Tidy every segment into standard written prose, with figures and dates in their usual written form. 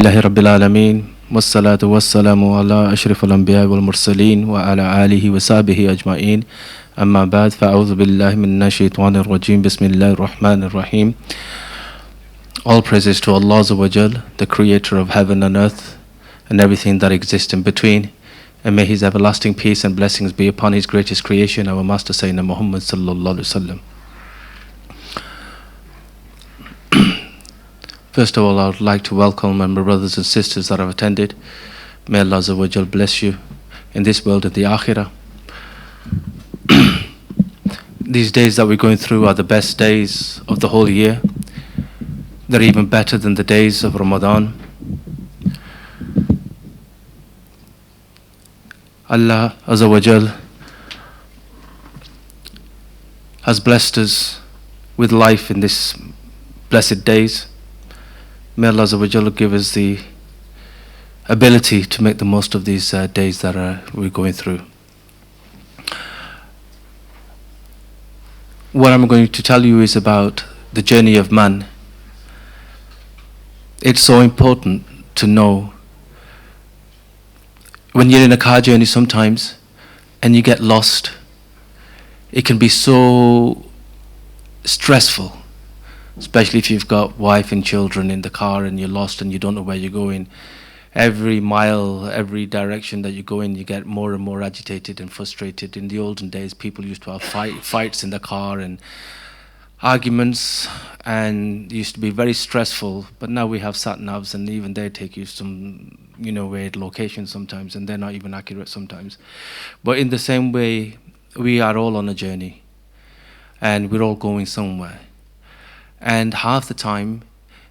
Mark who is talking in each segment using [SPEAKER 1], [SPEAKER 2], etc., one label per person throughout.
[SPEAKER 1] Alhamdulillahi Rabbil Alameen. Wassalatu wassalamu ala ashrafil anbiya wal mursaleen wa ala alihi wa sahbihi ajma'een. Amma ba'd, fa'udhu billahi minash shaitanir rajim. Bismillahir rahmanir rahim. All praises to Allah Azza wa Jal, the creator of heaven and earth and everything that exists in between. And may His everlasting peace and blessings be upon His greatest creation, our Master Sayyidina Muhammad sallallahu alaihi wasallam. First of all, I would like to welcome my brothers and sisters that have attended. May Allah Azza wa Jal bless you in this world and the Akhirah. These days that we're going through are the best days of the whole year. They're even better than the days of Ramadan. Allah Azza wa Jal has blessed us with life in these blessed days. May Allah Azza wa Jal give us the ability to make the most of these days that we're going through. What I'm going to tell you is about the journey of man. It's so important to know when you're in a car journey sometimes and you get lost, it can be so stressful. Especially if you've got wife and children in the car and you're lost and you don't know where you're going. Every mile, every direction that you go in, you get more and more agitated and frustrated. In the olden days, people used to have fights in the car and arguments, and it used to be very stressful. But now we have sat-navs, and even they take you some, weird locations sometimes, and they're not even accurate sometimes. But in the same way, we are all on a journey, and we're all going somewhere. And half the time,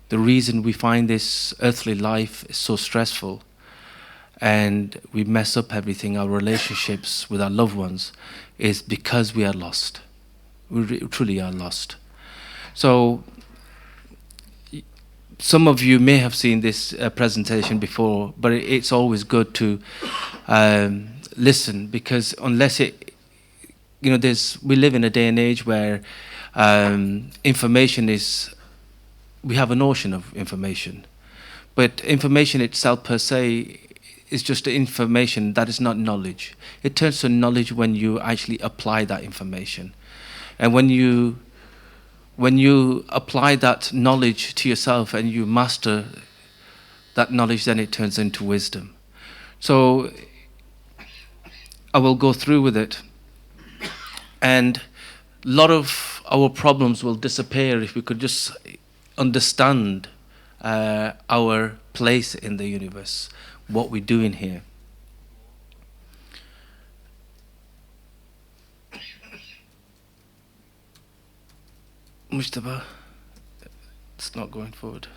[SPEAKER 1] the reason we find this earthly life is so stressful and we mess up everything, our relationships with our loved ones, is because we are lost. We truly are lost. So, some of you may have seen this presentation before, but it's always good to listen, because unless we live in a day and age where information is, we have an ocean of information, but information itself per se is just information. That is not knowledge. It turns to knowledge when you actually apply that information, and when you apply that knowledge to yourself and you master that knowledge, then it turns into wisdom. So I will go through with it, and a lot of our problems will disappear if we could just understand our place in the universe, what we're doing here. Mustafa, it's not going forward.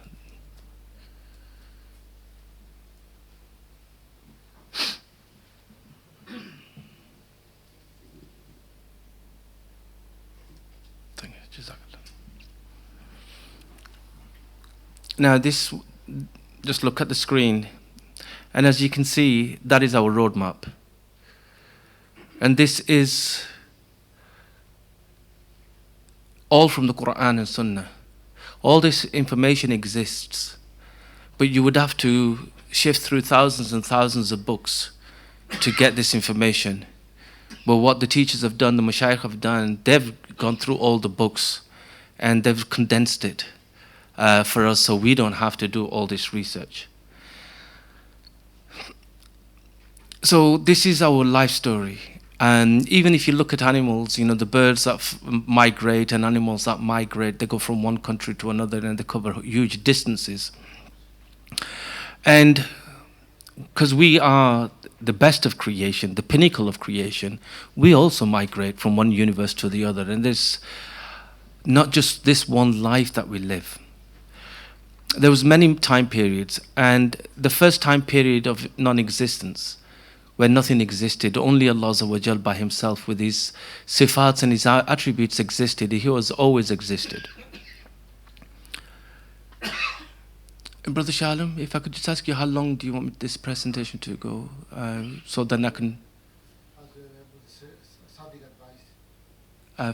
[SPEAKER 1] Now just look at the screen, and as you can see, that is our roadmap. And this is all from the Quran and Sunnah. All this information exists, but you would have to shift through thousands and thousands of books to get this information. But what the teachers have done, the Mashaykh have done, they've gone through all the books and they've condensed it for us, so we don't have to do all this research. So this is our life story. And even if you look at animals, the birds that migrate and animals that migrate, they go from one country to another and they cover huge distances. And because we are the best of creation, the pinnacle of creation, we also migrate from one universe to the other. And there's not just this one life that we live. There was many time periods, and the first time period of non-existence, where nothing existed, only Allah Azza wa Jal by Himself with His sifats and His attributes existed. He was always existed. Brother Shalom, if I could just ask you, how long do you want this presentation to go? So then I can...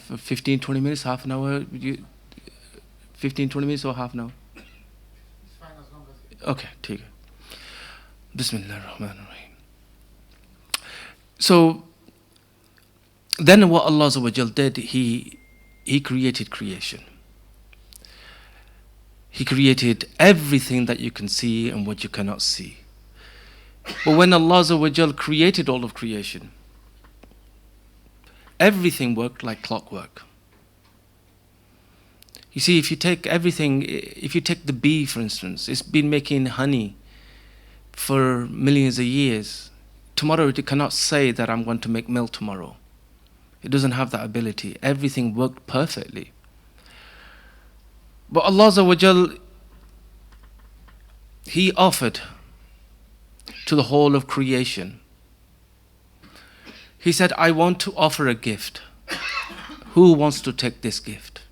[SPEAKER 1] for 15, 20 minutes, half an hour? 15, 20 minutes or half an hour? Okay, take it. Bismillah ar-Rahman ar-Rahim. So then what Allah Azza wa Jal did, He created creation. He created everything that you can see and what you cannot see. But when Allah Azza wa Jal created all of creation, everything worked like clockwork. You see, if you take everything, if you take the bee, for instance, it's been making honey for millions of years. Tomorrow it cannot say that I'm going to make milk tomorrow. It doesn't have that ability. Everything worked perfectly. But Allah Azza wa Jal, He offered to the whole of creation. He said, I want to offer a gift. Who wants to take this gift?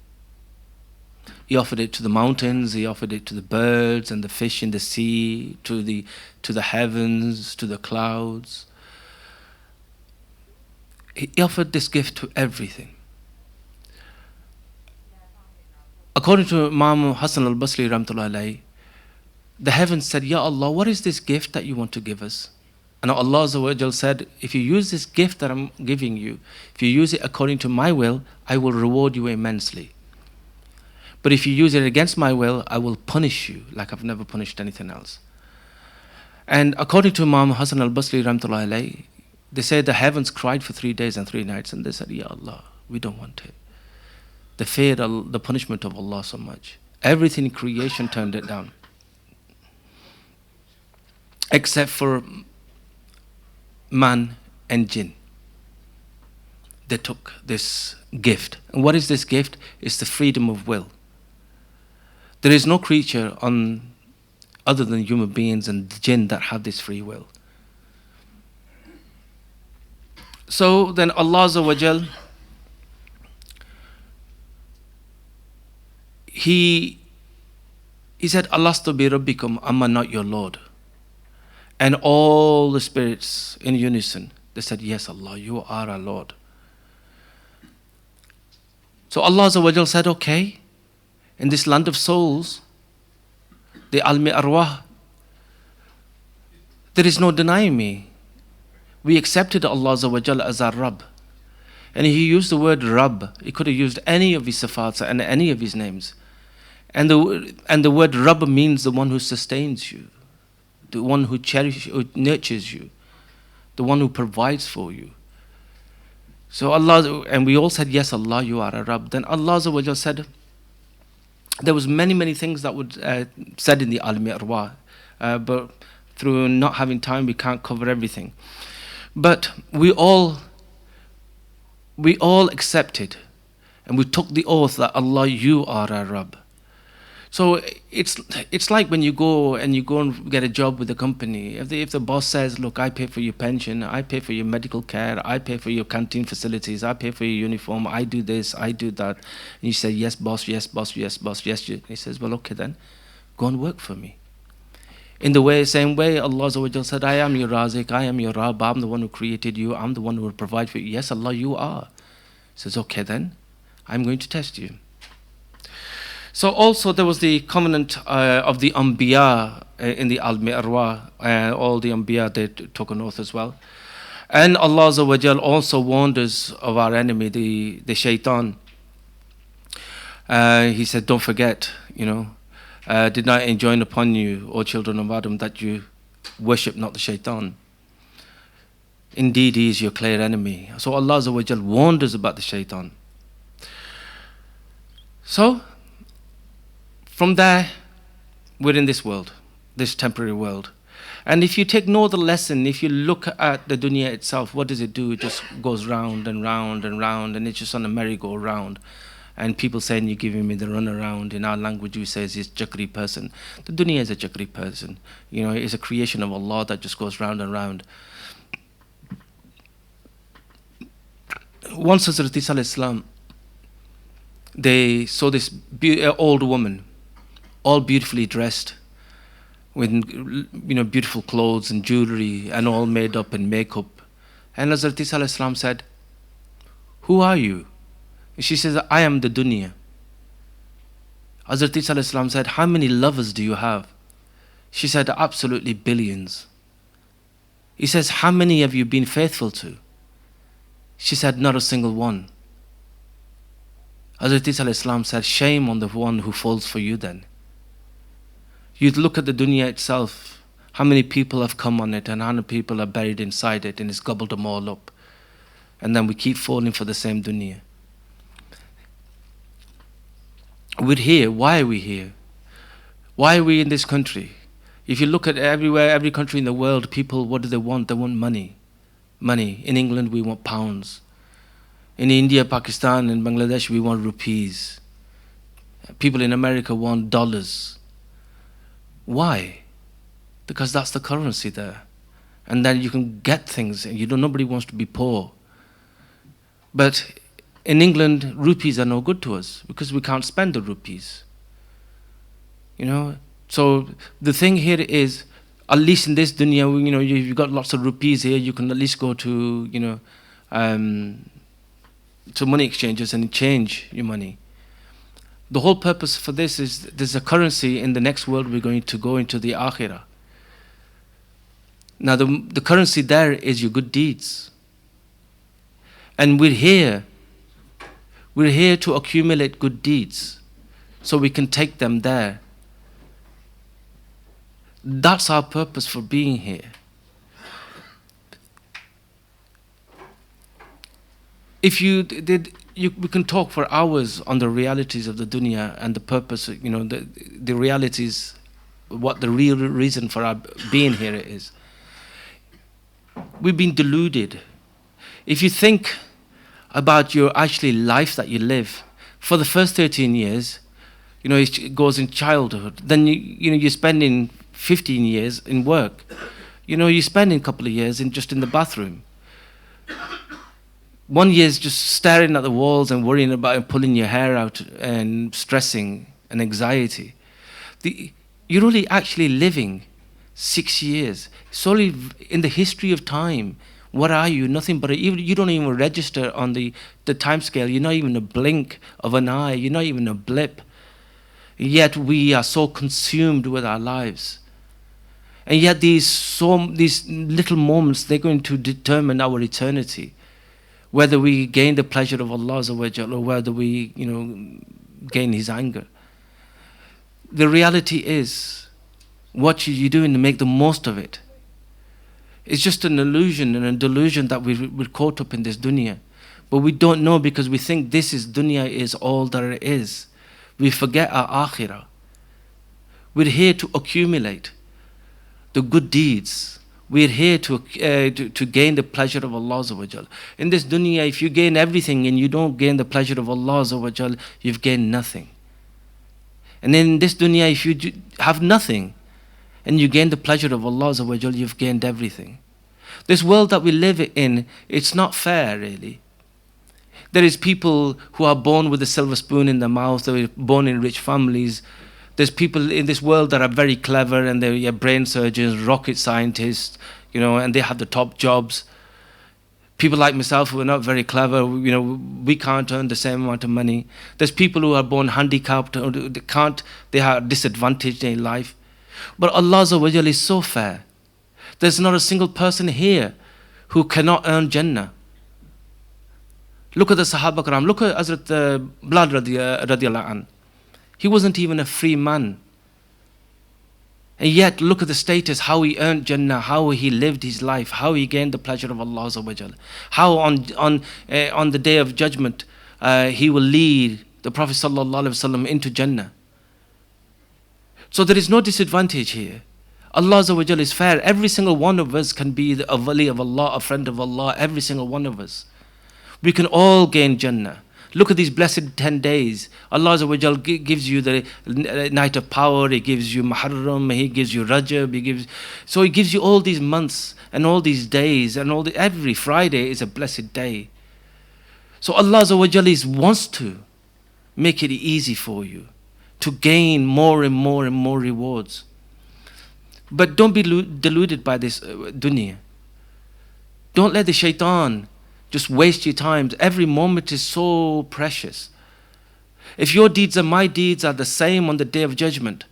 [SPEAKER 1] He offered it to the mountains, He offered it to the birds and the fish in the sea, to the heavens, to the clouds. He offered this gift to everything. According to Imam Hassan al-Basri rahmatullah alayhi, the heavens said, Ya Allah, what is this gift that you want to give us? And Allah Azza wa Jal said, if you use this gift that I'm giving you, if you use it according to my will, I will reward you immensely. But if you use it against my will, I will punish you like I've never punished anything else. And according to Imam Hassan al-Basri rahmatullah alayhi, they say the heavens cried for 3 days and 3 nights, and they said, Ya Allah, we don't want it. They feared the punishment of Allah so much. Everything in creation turned it down. Except for man and jinn. They took this gift. And what is this gift? It's the freedom of will. There is no creature other than human beings and the jinn that have this free will. So then Allah Azza wa Jal, He said, Alastu bi rabbikum, am I not your Lord? And all the spirits in unison, they said, yes Allah, you are our Lord. So Allah Azza wa Jal said, okay, in this land of souls, the Almi Arwah, there is no denying me. We accepted Allah Azza wa Jal as our Rabb. And He used the word Rabb. He could have used any of His sifats and any of His names. And the word Rabb means the one who sustains you, the one who who nurtures you, the one who provides for you. So Allah, and we all said, yes Allah, you are a Rabb. Then Allah Azza wa Jal said, there was many things that would said in the Almi Arwah, but through not having time we can't cover everything. But we all accepted and we took the oath that Allah, you are our Rabb. So it's like when you go and get a job with a company. If the boss says, look, I pay for your pension, I pay for your medical care, I pay for your canteen facilities, I pay for your uniform, I do this, I do that. And you say, yes boss, yes boss, yes boss, yes. He says, well, okay then, go and work for me. In the same way, Allah Azza wa Jal said, I am your Razik, I am your Rabb, I'm the one who created you, I'm the one who will provide for you. Yes Allah, you are. He says, okay then, I'm going to test you. So also there was the covenant of the Anbiya in the Almi Arwah. All the Anbiya, they took an oath as well. And Allah Azza wa Jal also warned us of our enemy, the shaitan. He said, don't forget, did not enjoin upon you, O children of Adam, that you worship not the shaitan. Indeed, he is your clear enemy. So Allah Azza wa Jal warned us about the shaitan. So, from there, we're in this world, this temporary world. And if you take no other lesson, if you look at the dunya itself, what does it do? It just goes round and round and round, and it's just on a merry-go-round. And people saying you're giving me the runaround. In our language, we say it's Chakri person. The dunya is a Chakri person. It's a creation of Allah that just goes round and round. Once Hazrat Isa alayhi salam, they saw this old woman, all beautifully dressed, with beautiful clothes and jewelry, and all made up in makeup. And Hazrat Isa alayhi salam said, who are you? She says, I am the dunya. Hazrat Isa alayhi salam said, how many lovers do you have? She said, absolutely billions. He says, how many have you been faithful to? She said, not a single one. Hazrat Isa alayhi salam said, shame on the one who falls for you then. You look at the dunya itself, how many people have come on it and how many people are buried inside it, and it's gobbled them all up. And then we keep falling for the same dunya. We're here. Why are we here? Why are we in this country? If you look at everywhere, every country in the world, people, what do they want? They want money. Money. In England, we want pounds. In India, Pakistan, and Bangladesh, we want rupees. People in America want dollars. Why? Because that's the currency there. And then you can get things, and nobody wants to be poor. But in England, rupees are no good to us because we can't spend the rupees. So the thing here is, at least in this dunya, you've got lots of rupees here, you can at least go to, to money exchanges and change your money. The whole purpose for this is there's a currency in the next world we're going to go into, the akhirah. Now the currency there is your good deeds. And we're here to accumulate good deeds so we can take them there. That's our purpose for being here. If we can talk for hours on the realities of the dunya and the purpose, the realities, what the real reason for our being here is. We've been deluded. If you think about your actually life that you live, for the first 13 years, it goes in childhood. Then you're spending 15 years in work. You're spending a couple of years just in the bathroom. 1 year is just staring at the walls and worrying about and pulling your hair out and stressing and anxiety. You're only actually living 6 years. It's only in the history of time. What are you? Nothing but you don't even register on the time scale. You're not even a blink of an eye. You're not even a blip. Yet we are so consumed with our lives. And yet these little moments, they're going to determine our eternity. Whether we gain the pleasure of Allah or whether we, gain His anger. The reality is, what you're doing to make the most of it. It's just an illusion and a delusion that we're caught up in this dunya. But we don't know because we think dunya is all there is. We forget our akhirah. We're here to accumulate the good deeds. We're here to gain the pleasure of Allah. In this dunya, if you gain everything and you don't gain the pleasure of Allah, you've gained nothing. And in this dunya, if you have nothing and you gain the pleasure of Allah, you've gained everything. This world that we live in, it's not fair, really. There is people who are born with a silver spoon in their mouth. They were born in rich families. There's people in this world that are very clever and they're brain surgeons, rocket scientists, and they have the top jobs. People like myself who are not very clever, we can't earn the same amount of money. There's people who are born handicapped, they are disadvantaged in life. But Allah is so fair. There's not a single person here who cannot earn Jannah. Look at the Sahaba Karam. Look at Hazrat Bilal radiallahu anh. He wasn't even a free man. And yet, look at the status, how he earned Jannah, how he lived his life, how he gained the pleasure of Allah. How on the day of judgment, he will lead the Prophet ﷺ into Jannah. So there is no disadvantage here. Allah is fair. Every single one of us can be a wali of Allah, a friend of Allah, every single one of us. We can all gain Jannah. Look at these blessed 10 days. Allah gives you the night of power, He gives you Muharram, He gives you Rajab, He gives you all these months and all these days and every Friday is a blessed day. So Allah wants to make it easy for you to gain more and more and more rewards. But don't be deluded by this dunya. Don't let the shaitan just waste your time. Every moment is so precious. If your deeds and my deeds are the same on the day of judgment,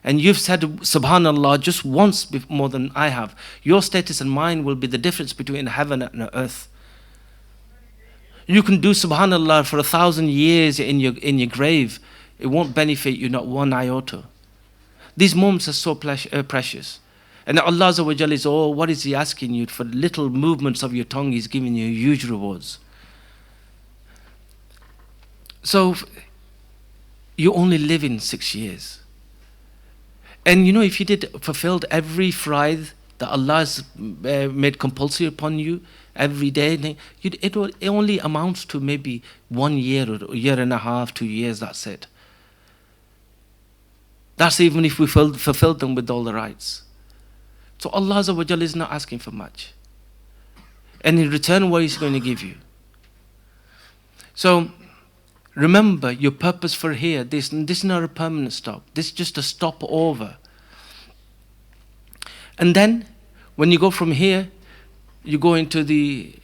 [SPEAKER 1] and you've said Subhanallah just once more than I have, your status and mine will be the difference between heaven and earth. You can do Subhanallah for 1,000 years in your grave. It won't benefit you not one iota. These moments are so precious. And Allah Azza wa Jal is, what is He asking you? For little movements of your tongue, He's giving you huge rewards. So, you only live in 6 years. And if you fulfilled every Friday that Allah has made compulsory upon you, every day, it only amounts to maybe 1 year or a year and a half, 2 years, that's it. That's even if we fulfilled them with all the rights. So Allah Azza wa Jal is not asking for much. And in return, what He's going to give you. So, remember your purpose for here. This is not a permanent stop. This is just a stopover. And then, when you go from here, you go into the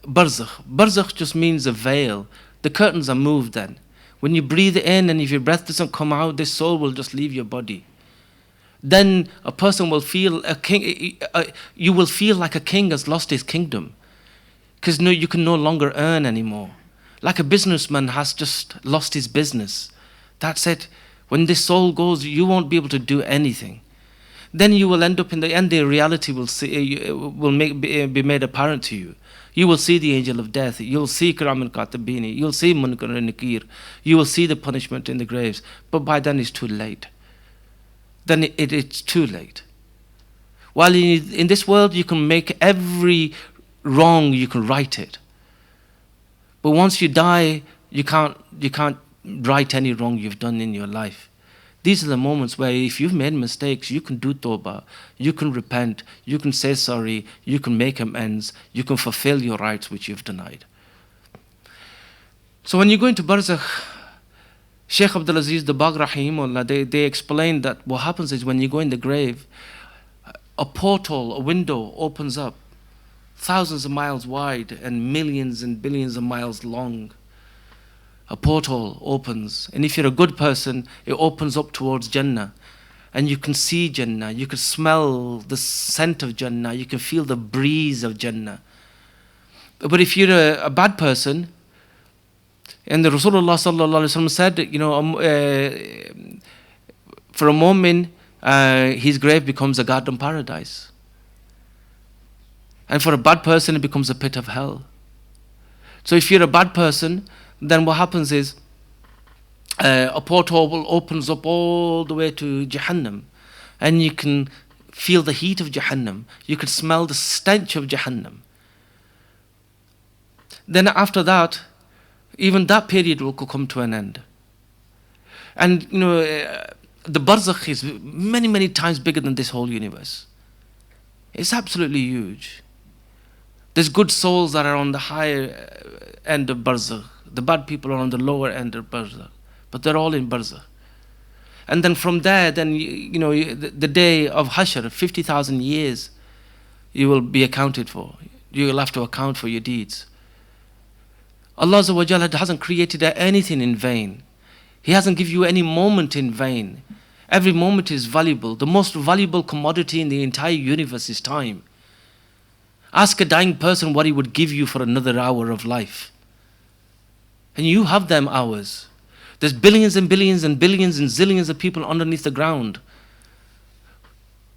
[SPEAKER 1] barzakh. Barzakh just means a veil. The curtains are moved then. When you breathe in and if your breath doesn't come out, this soul will just leave your body. Then a person will feel a king. You will feel like a king has lost his kingdom, because you can no longer earn anymore. Like a businessman has just lost his business. That's it. When this soul goes, you won't be able to do anything. Then you will end up in the end. The reality will be made apparent to you. You will see the angel of death. You'll see Kiram al-Katibini. You'll see Munkar and Nakir. You will see the punishment in the graves. But by then it's too late. Then it's too late. While in this world you can make every wrong, you can right it. But once you die, you can't right any wrong you've done in your life. These are the moments where if you've made mistakes, you can do tawbah, you can repent, you can say sorry, you can make amends, you can fulfill your rights which you've denied. So when you go into barzakh, Shaykh Abdul Aziz Dabagh Rahimahullah, they explain that what happens is when you go in the grave, a portal, a window opens up, thousands of miles wide and millions and billions of miles long. A portal opens, and if you're a good person, it opens up towards Jannah, and you can see Jannah, you can smell the scent of Jannah, you can feel the breeze of Jannah. But if you're a bad person, and the Rasulullah sallallahu alaihi wasallam said, for a moment, his grave becomes a garden paradise, and for a bad person, it becomes a pit of hell. So if you're a bad person, then what happens is a portal opens up all the way to Jahannam, and you can feel the heat of Jahannam. You can smell the stench of Jahannam. Then after that, even that period will come to an end. And the barzakh is many, many times bigger than this whole universe. It's absolutely huge. There's good souls that are on the higher end of barzakh. The bad people are on the lower end of barzakh. But they're all in barzakh. And then from there, then the day of Hashr, 50,000 years, you will be accounted for. You will have to account for your deeds. Allah Azza wa Jalla hasn't created anything in vain. He hasn't given you any moment in vain. Every moment is valuable. The most valuable commodity in the entire universe is time. Ask a dying person what he would give you for another hour of life. And you have them hours. There's billions and billions and billions and zillions of people underneath the ground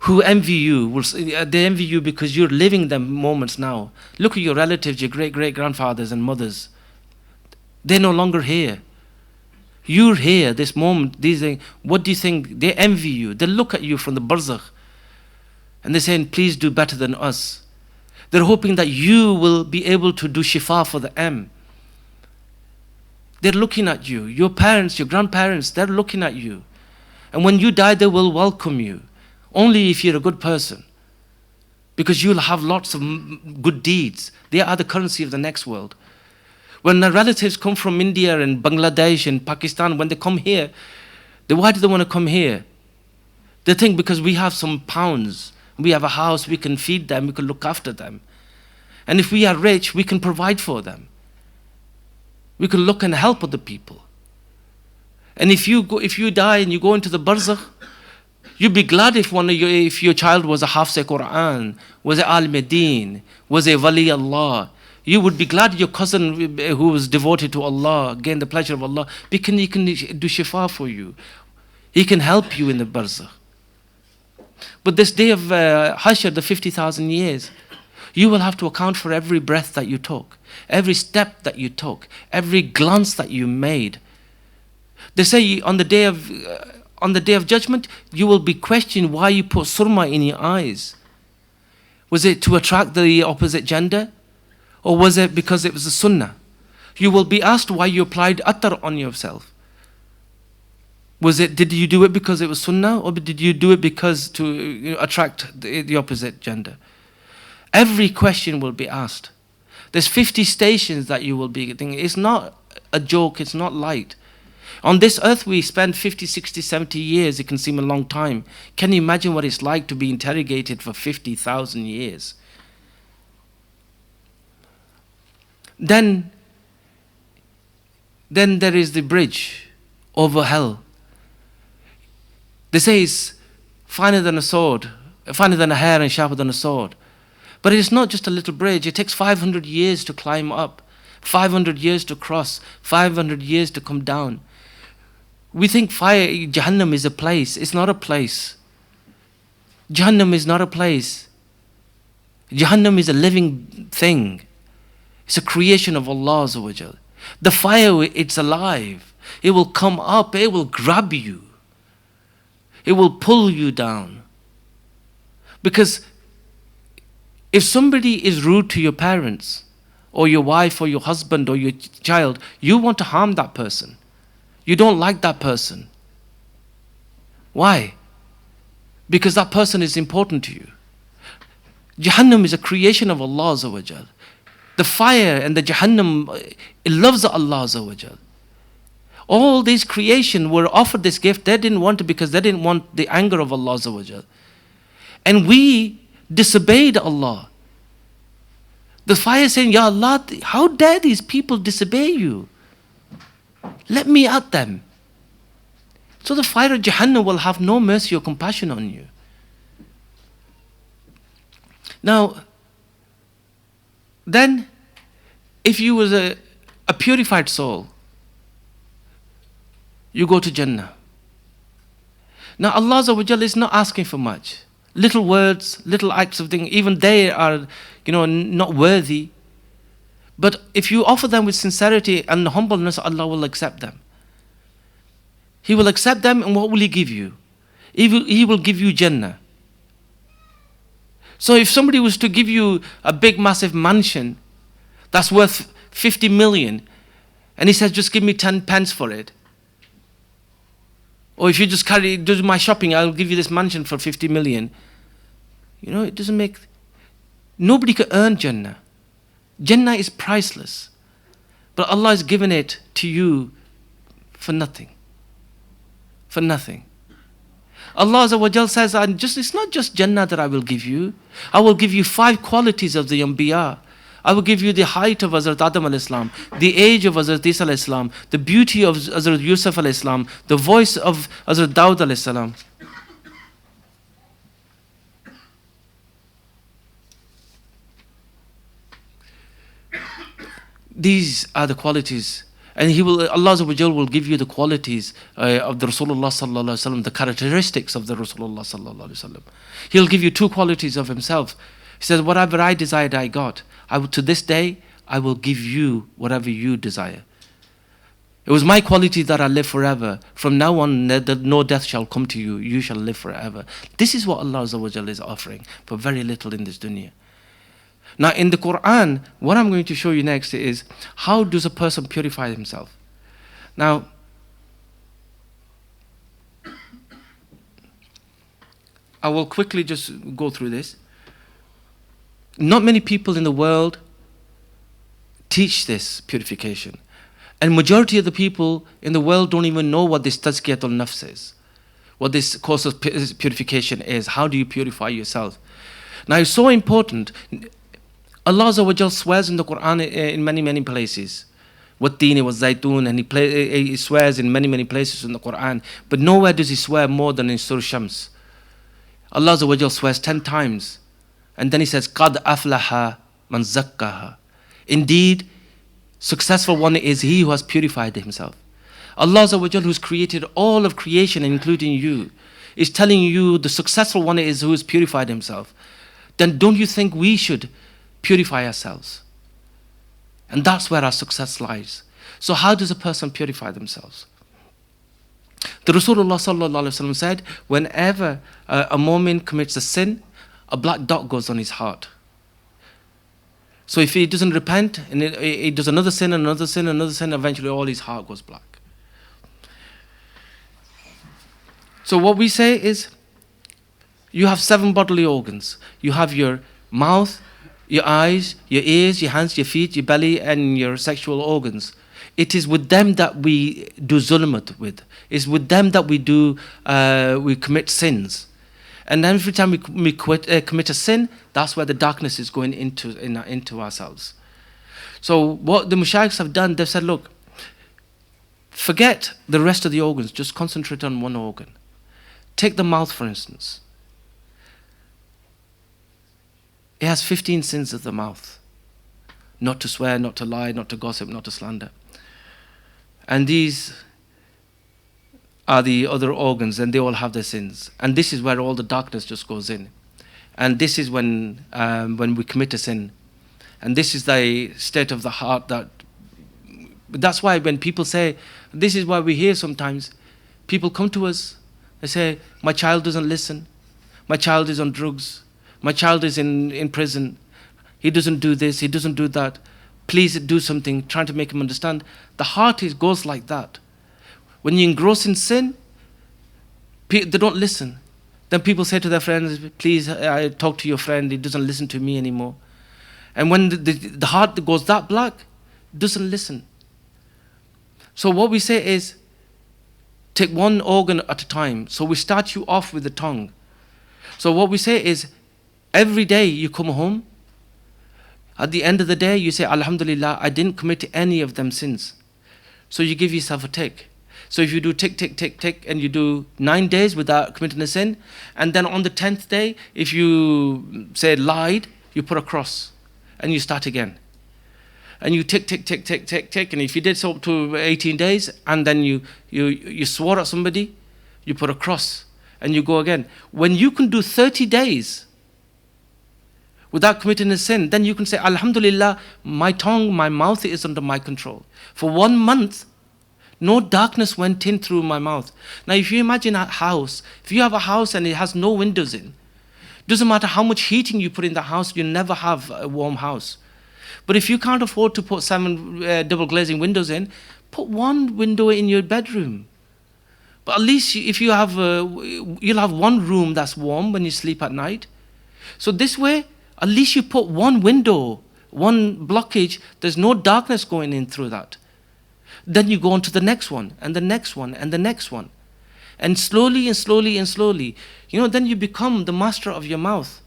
[SPEAKER 1] who envy you. They envy you because you're living them moments now. Look at your relatives, your great-great-grandfathers and mothers. They're no longer here. You're here, this moment. What do you think? They envy you. They look at you from the barzakh and they're saying, please do better than us. They're hoping that you will be able to do shifa for them. They're looking at you. Your parents, your grandparents, they're looking at you. And when you die, they will welcome you. Only if you're a good person. Because you'll have lots of good deeds. They are the currency of the next world. When the relatives come from India and Bangladesh and Pakistan, when they come here, why do they want to come here? They think because we have some pounds, we have a house, we can feed them, we can look after them. And if we are rich, we can provide for them. We can look and help other people. And if you die and you go into the barzakh, You'd be glad if your child was a Hafs Quran, was a Al Medin, was a Wali Allah. You would be glad your cousin who was devoted to Allah gained the pleasure of Allah, because he can do shifa for you. He can help you in the barzakh. But this day of Hashr, the 50,000 years, you will have to account for every breath that you took, every step that you took, every glance that you made. They say on the day of judgment, you will be questioned why you put surma in your eyes. Was it to attract the opposite gender? Or was it because it was a sunnah? You will be asked why you applied attar on yourself. Did you do it because it was sunnah, or did you do it because to attract the opposite gender? Every question will be asked. There's 50 stations that you will be thinking. It's not a joke, it's not light. On this earth we spend 50, 60, 70 years. It can seem a long time. Can you imagine what it's like to be interrogated for 50,000 years? Then there is the bridge over hell. They say it's finer than a sword, finer than a hair and sharper than a sword. But it's not just a little bridge. It takes 500 years to climb up, 500 years to cross, 500 years to come down. We think Jahannam is a place. It's not a place. Jahannam is not a place. Jahannam is a living thing. It's a creation of Allah Azza wa Jal. The fire, it's alive. It will come up, it will grab you. It will pull you down. Because if somebody is rude to your parents, or your wife, or your husband, or your child, you want to harm that person. You don't like that person. Why? Because that person is important to you. Jahannam is a creation of Allah Azza wa Jal. The fire and the Jahannam, it loves Allah Azza wa Jal. All these creation were offered this gift. They didn't want it because they didn't want the anger of Allah Azza wa Jal. And we disobeyed Allah. The fire saying, Ya Allah, how dare these people disobey you? Let me at them. So the fire of Jahannam will have no mercy or compassion on you. Now, then, if you was a purified soul, you go to Jannah. Now Allah Azza wa Jal is not asking for much. Little words, little acts of things, even they are, not worthy. But if you offer them with sincerity and humbleness, Allah will accept them. He will accept them, and what will He give you? He will give you Jannah. So if somebody was to give you a big massive mansion that's worth 50 million, and he says, just give me 10 pence for it. Or if you just do my shopping, I'll give you this mansion for 50 million. It doesn't make... Nobody can earn Jannah. Jannah is priceless. But Allah has given it to you for nothing. For nothing. Allah Azza wa Jal says, it's not just Jannah that I will give you. I will give you 5 qualities of the Anbiya. I will give you the height of Hazrat Adam alayhi salam, the age of Hazrat Isa alayhi salam, the beauty of Hazrat Yusuf alayhi salam, the voice of Hazrat Dawud alayhi salam. These are the qualities. And Allah Azza wa Jal will give you the qualities of the Rasulullah sallallahu alaihi wasallam, the characteristics of the Rasulullah sallallahu alaihi wasallam. He'll give you 2 qualities of Himself. He says, whatever I desired, I got. To this day, I will give you whatever you desire. It was my quality that I live forever. From now on, no death shall come to you. You shall live forever. This is what Allah Azza wa Jal is offering for very little in this dunya. Now in the Quran, what I'm going to show you next is how does a person purify himself. Now, I will quickly just go through this. Not many people in the world teach this purification. And majority of the people in the world don't even know what this tazkiyatul nafs is. What this course of purification is. How do you purify yourself? Now it's so important. Allah Azza wa Jal swears in the Quran in many, many places. وَالتِّينِ وَالزَّيْتُونِ, and he swears in many, many places in the Quran. But nowhere does he swear more than in Surah Shams. Allah Azza wa Jal swears 10 times. And then He says, قَدْ أَفْلَحَ مَنْ زَكَّاهَا. Indeed, successful one is he who has purified himself. Allah Azza wa Jal, who's created all of creation, including you, is telling you the successful one is who has purified himself. Then don't you think we should purify ourselves? And that's where our success lies. So how does a person purify themselves? The Rasulullah sallallahu alaihi wasallam said, whenever a mu'min commits a sin, a black dot goes on his heart. So if he doesn't repent, and he does another sin, another sin, another sin, eventually all his heart goes black. So what we say is, you have 7 bodily organs. You have your mouth, your eyes, your ears, your hands, your feet, your belly, and your sexual organs. It is with them that we do zulmat with. It's with them that we commit sins. And every time we commit a sin, that's where the darkness is going into ourselves. So what the Mushayikhs have done, they've said, look, forget the rest of the organs, just concentrate on one organ. Take the mouth, for instance. It has 15 sins of the mouth. Not to swear, not to lie, not to gossip, not to slander. And these are the other organs, and they all have their sins. And this is where all the darkness just goes in. And this is when we commit a sin. And this is the state of the heart that's why when people say, this is why we hear sometimes, people come to us, they say, my child doesn't listen, my child is on drugs, my child is in prison, he doesn't do this, he doesn't do that, please do something, trying to make him understand. The heart goes like that. When you engross in sin, they don't listen. Then people say to their friends, please, I talk to your friend, he doesn't listen to me anymore. And when the heart goes that black, it doesn't listen. So what we say is, take one organ at a time. So we start you off with the tongue. So what we say is, every day you come home, at the end of the day you say, Alhamdulillah, I didn't commit any of them sins. So you give yourself a tick. So if you do tick, tick, tick, tick, and you do 9 days without committing a sin, and then on the 10th day, if you say lied, you put a cross, and you start again. And you tick, tick, tick, tick, tick, tick, and if you did so up to 18 days, and then you swore at somebody, you put a cross, and you go again. When you can do 30 days without committing a sin, then you can say, Alhamdulillah, my tongue, my mouth is under my control. For 1 month, no darkness went in through my mouth. Now if you imagine a house, if you have a house and it has no windows in, doesn't matter how much heating you put in the house, you never have a warm house. But if you can't afford to put 7 double glazing windows in, put 1 window in your bedroom. But at least if you have, you'll have 1 room that's warm when you sleep at night. So this way, at least you put 1 window, 1 blockage, there's no darkness going in through that. Then you go on to the next one, and the next one, and the next one. And slowly and slowly and slowly, then you become the master of your mouth.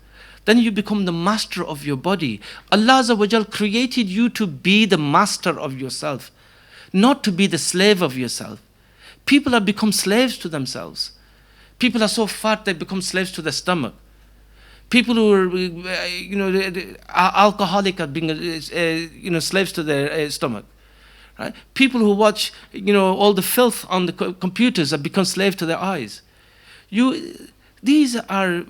[SPEAKER 1] Then you become the master of your body. Allah Azza wa Jal created you to be the master of yourself, not to be the slave of yourself. People have become slaves to themselves. People are so fat they become slaves to their stomach. People who are, alcoholic are being, slaves to their stomach. Right? People who watch, all the filth on the computers have become slaves to their eyes. These are,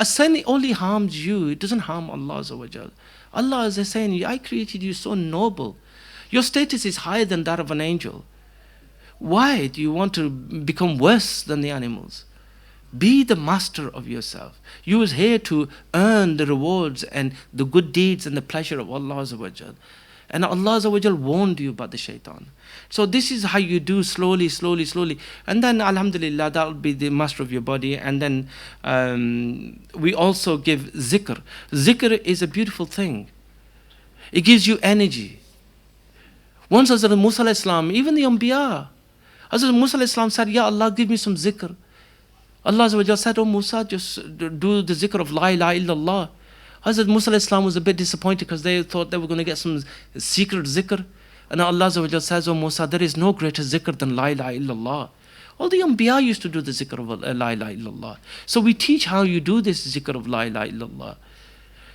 [SPEAKER 1] a sin only harms you. It doesn't harm Allah Azza wa Jal. Allah is saying, I created you so noble. Your status is higher than that of an angel. Why do you want to become worse than the animals? Be the master of yourself. You was here to earn the rewards and the good deeds and the pleasure of Allah Azza wa Jal. And Allah Azza wa Jal warned you about the shaitan. So this is how you do slowly, slowly, slowly. And then Alhamdulillah, that will be the master of your body. And then we also give zikr. Zikr is a beautiful thing. It gives you energy. Once Hazrat Musa alayhi salam, even the Anbiya, Hazrat Musa alayhi salam said, Ya Allah, give me some zikr. Allah Azza wa Jal said, oh Musa, just do the zikr of La ilaha illallah. Hazrat Musa alayhi salam was a bit disappointed because they thought they were going to get some secret zikr. And Allah Azza wa Jal says, oh Musa, there is no greater zikr than La ilaha illallah. All the Anbiya used to do the zikr of La ilaha illallah. So we teach how you do this zikr of La ilaha illallah.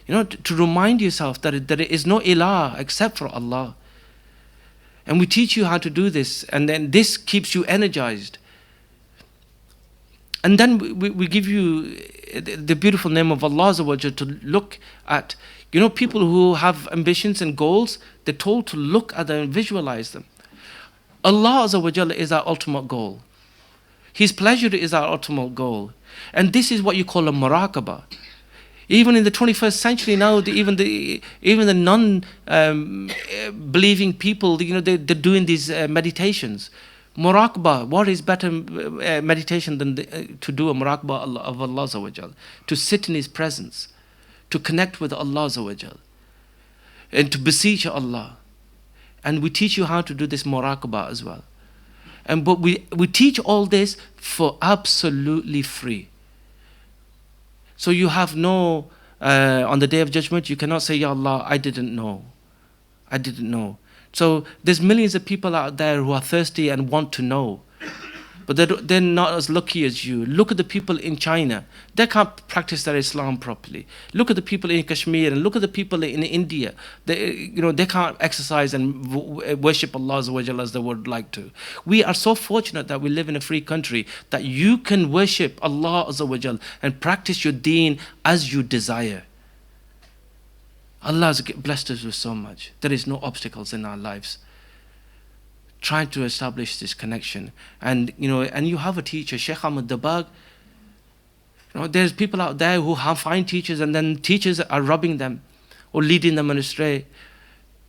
[SPEAKER 1] You know, to remind yourself that there is no ilah except for Allah. And we teach you how to do this, and then this keeps you energized. And then we give you the beautiful name of Allah Azza wa Jal to look at. You know, people who have ambitions and goals, they're told to look at them and visualize them. Allah Azza wa Jal is our ultimate goal. His pleasure is our ultimate goal. And this is what you call a muraqabah. Even in the 21st century now, even the non-believing people, you know, they're doing these meditations. Muraqabah, what is better meditation than to do a muraqabah of Allah Azza wa Jal, to sit in His presence, to connect with Allah Azza wa Jal, and to beseech Allah. And we teach you how to do this muraqabah as well. But we teach all this for absolutely free. So you have no, on the Day of Judgment, you cannot say, Ya Allah, I didn't know. I didn't know. So there's millions of people out there who are thirsty and want to know. But they're not as lucky as you. Look at the people in China. They can't practice their Islam properly. Look at the people in Kashmir and look at the people in India. They can't exercise and worship Allah Azza wa Jalla as they would like to. We are so fortunate that we live in a free country that you can worship Allah Azza wa Jalla and practice your deen as you desire. Allah has blessed us with so much. There is no obstacles in our lives. Trying to establish this connection, and you have a teacher, Sheikh Ahmad Dabag. There's people out there who have fine teachers, and then teachers are robbing them or leading them astray.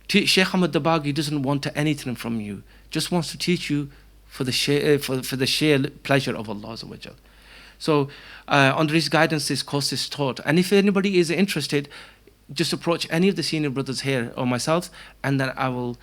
[SPEAKER 1] Sheikh Ahmad Dabag, he doesn't want anything from you; just wants to teach you for the sheer pleasure of Allah Azza wa Jal. So, under his guidance, this course is taught, and if anybody is interested, just approach any of the senior brothers here or myself, and then I will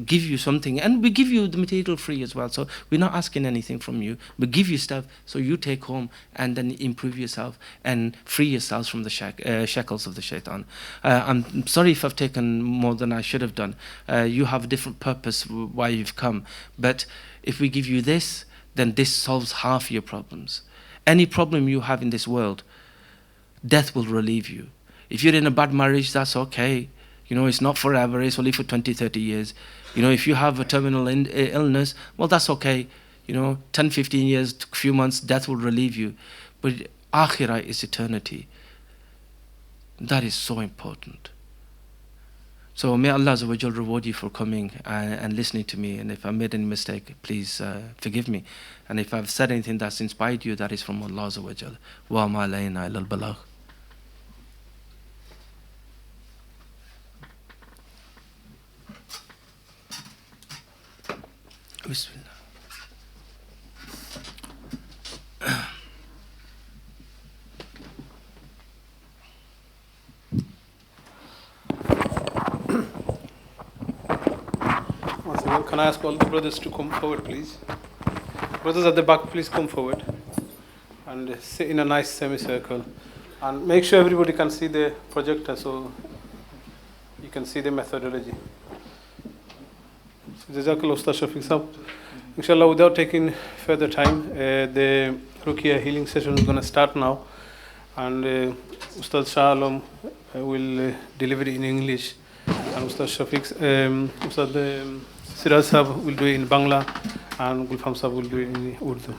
[SPEAKER 1] give you something. And we give you the material free as well. So we're not asking anything from you. We give you stuff so you take home and then improve yourself and free yourselves from the shackles of the shaitan. I'm sorry if I've taken more than I should have done. You have a different purpose why you've come. But if we give you this, then this solves half your problems. Any problem you have in this world, death will relieve you. If you're in a bad marriage, that's okay. It's not forever. It's only for 20, 30 years. If you have a terminal illness, well, that's okay. 10, 15 years, a few months, death will relieve you. But akhirah is eternity. That is so important. So may Allah Azza wa Jal reward you for coming and listening to me. And if I made any mistake, please forgive me. And if I've said anything that's inspired you, that is from Allah Azza wa Jal. Wa ma alayna illa al-balagh. Bismillah.
[SPEAKER 2] Once again, can I ask all the brothers to come forward, please? Brothers at the back, please come forward and sit in a nice semicircle. And make sure everybody can see the projector so you can see the methodology. Jazakallah Ustaz Shafiq Sahab. Inshallah, without taking further time, the RUQAYAH healing session is going to start now. And Ustaz Shah Alam will deliver it in English. And Ustaz Shafiq, Ustaz Siraj Sahab will do it in Bangla. And Gulfam Sahab will do it in Urdu.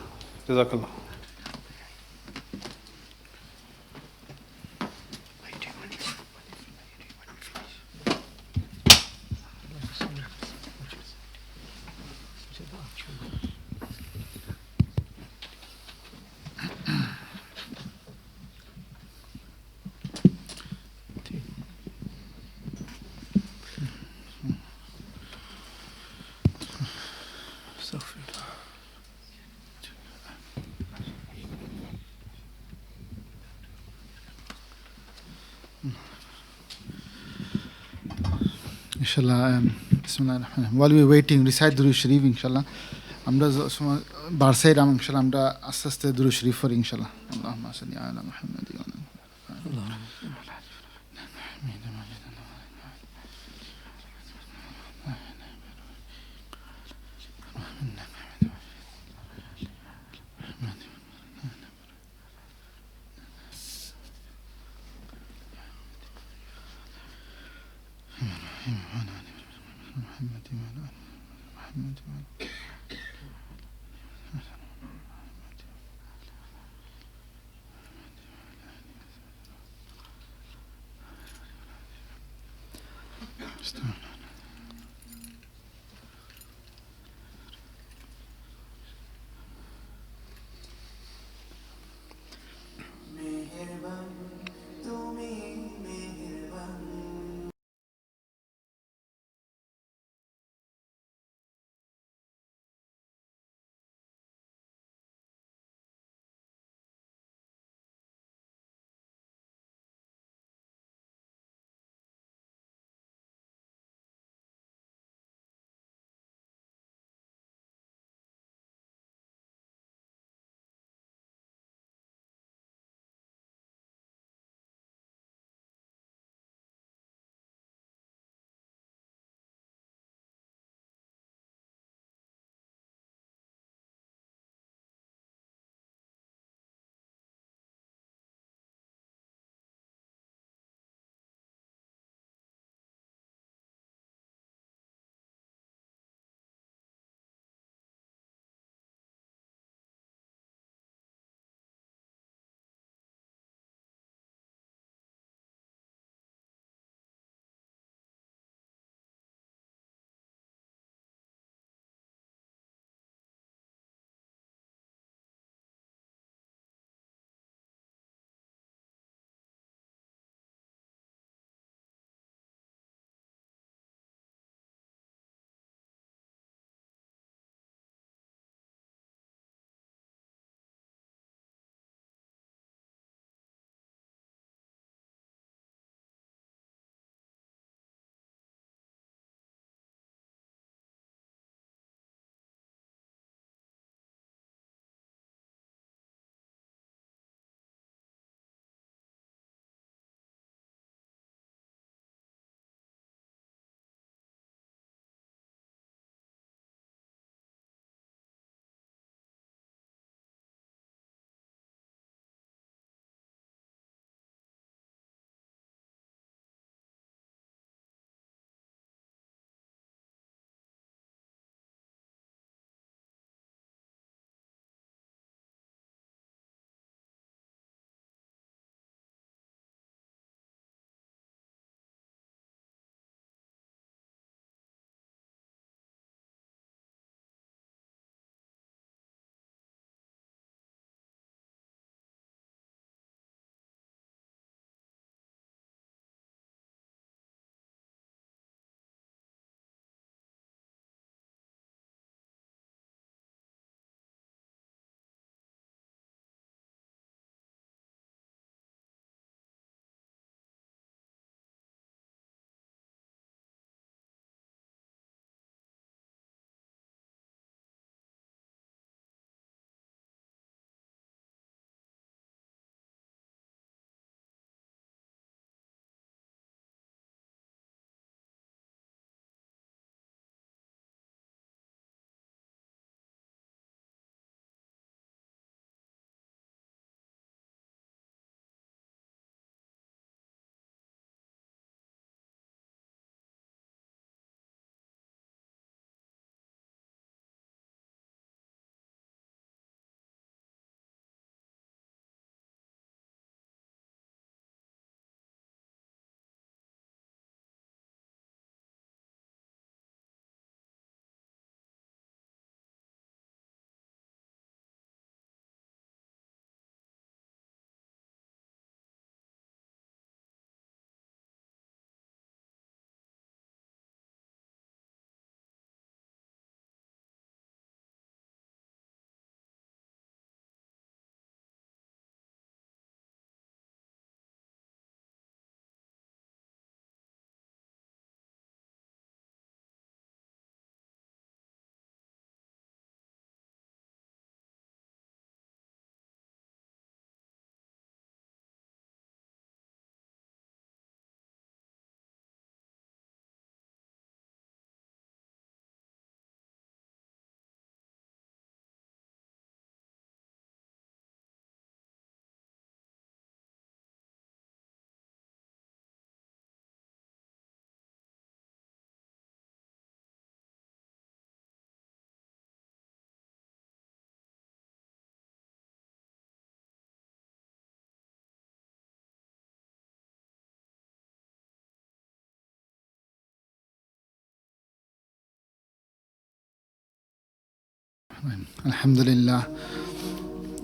[SPEAKER 2] Jazakallah.
[SPEAKER 3] Inshallah, Bismillah. While we are waiting, recite Durood Sharif, inshallah. Amra bar said, inshallah, amra asaste Durood Sharif for inshallah. Allahumma salli ala Muhammad wa ala محمد وعلى آل محمد وعلى استغفر Alhamdulillah.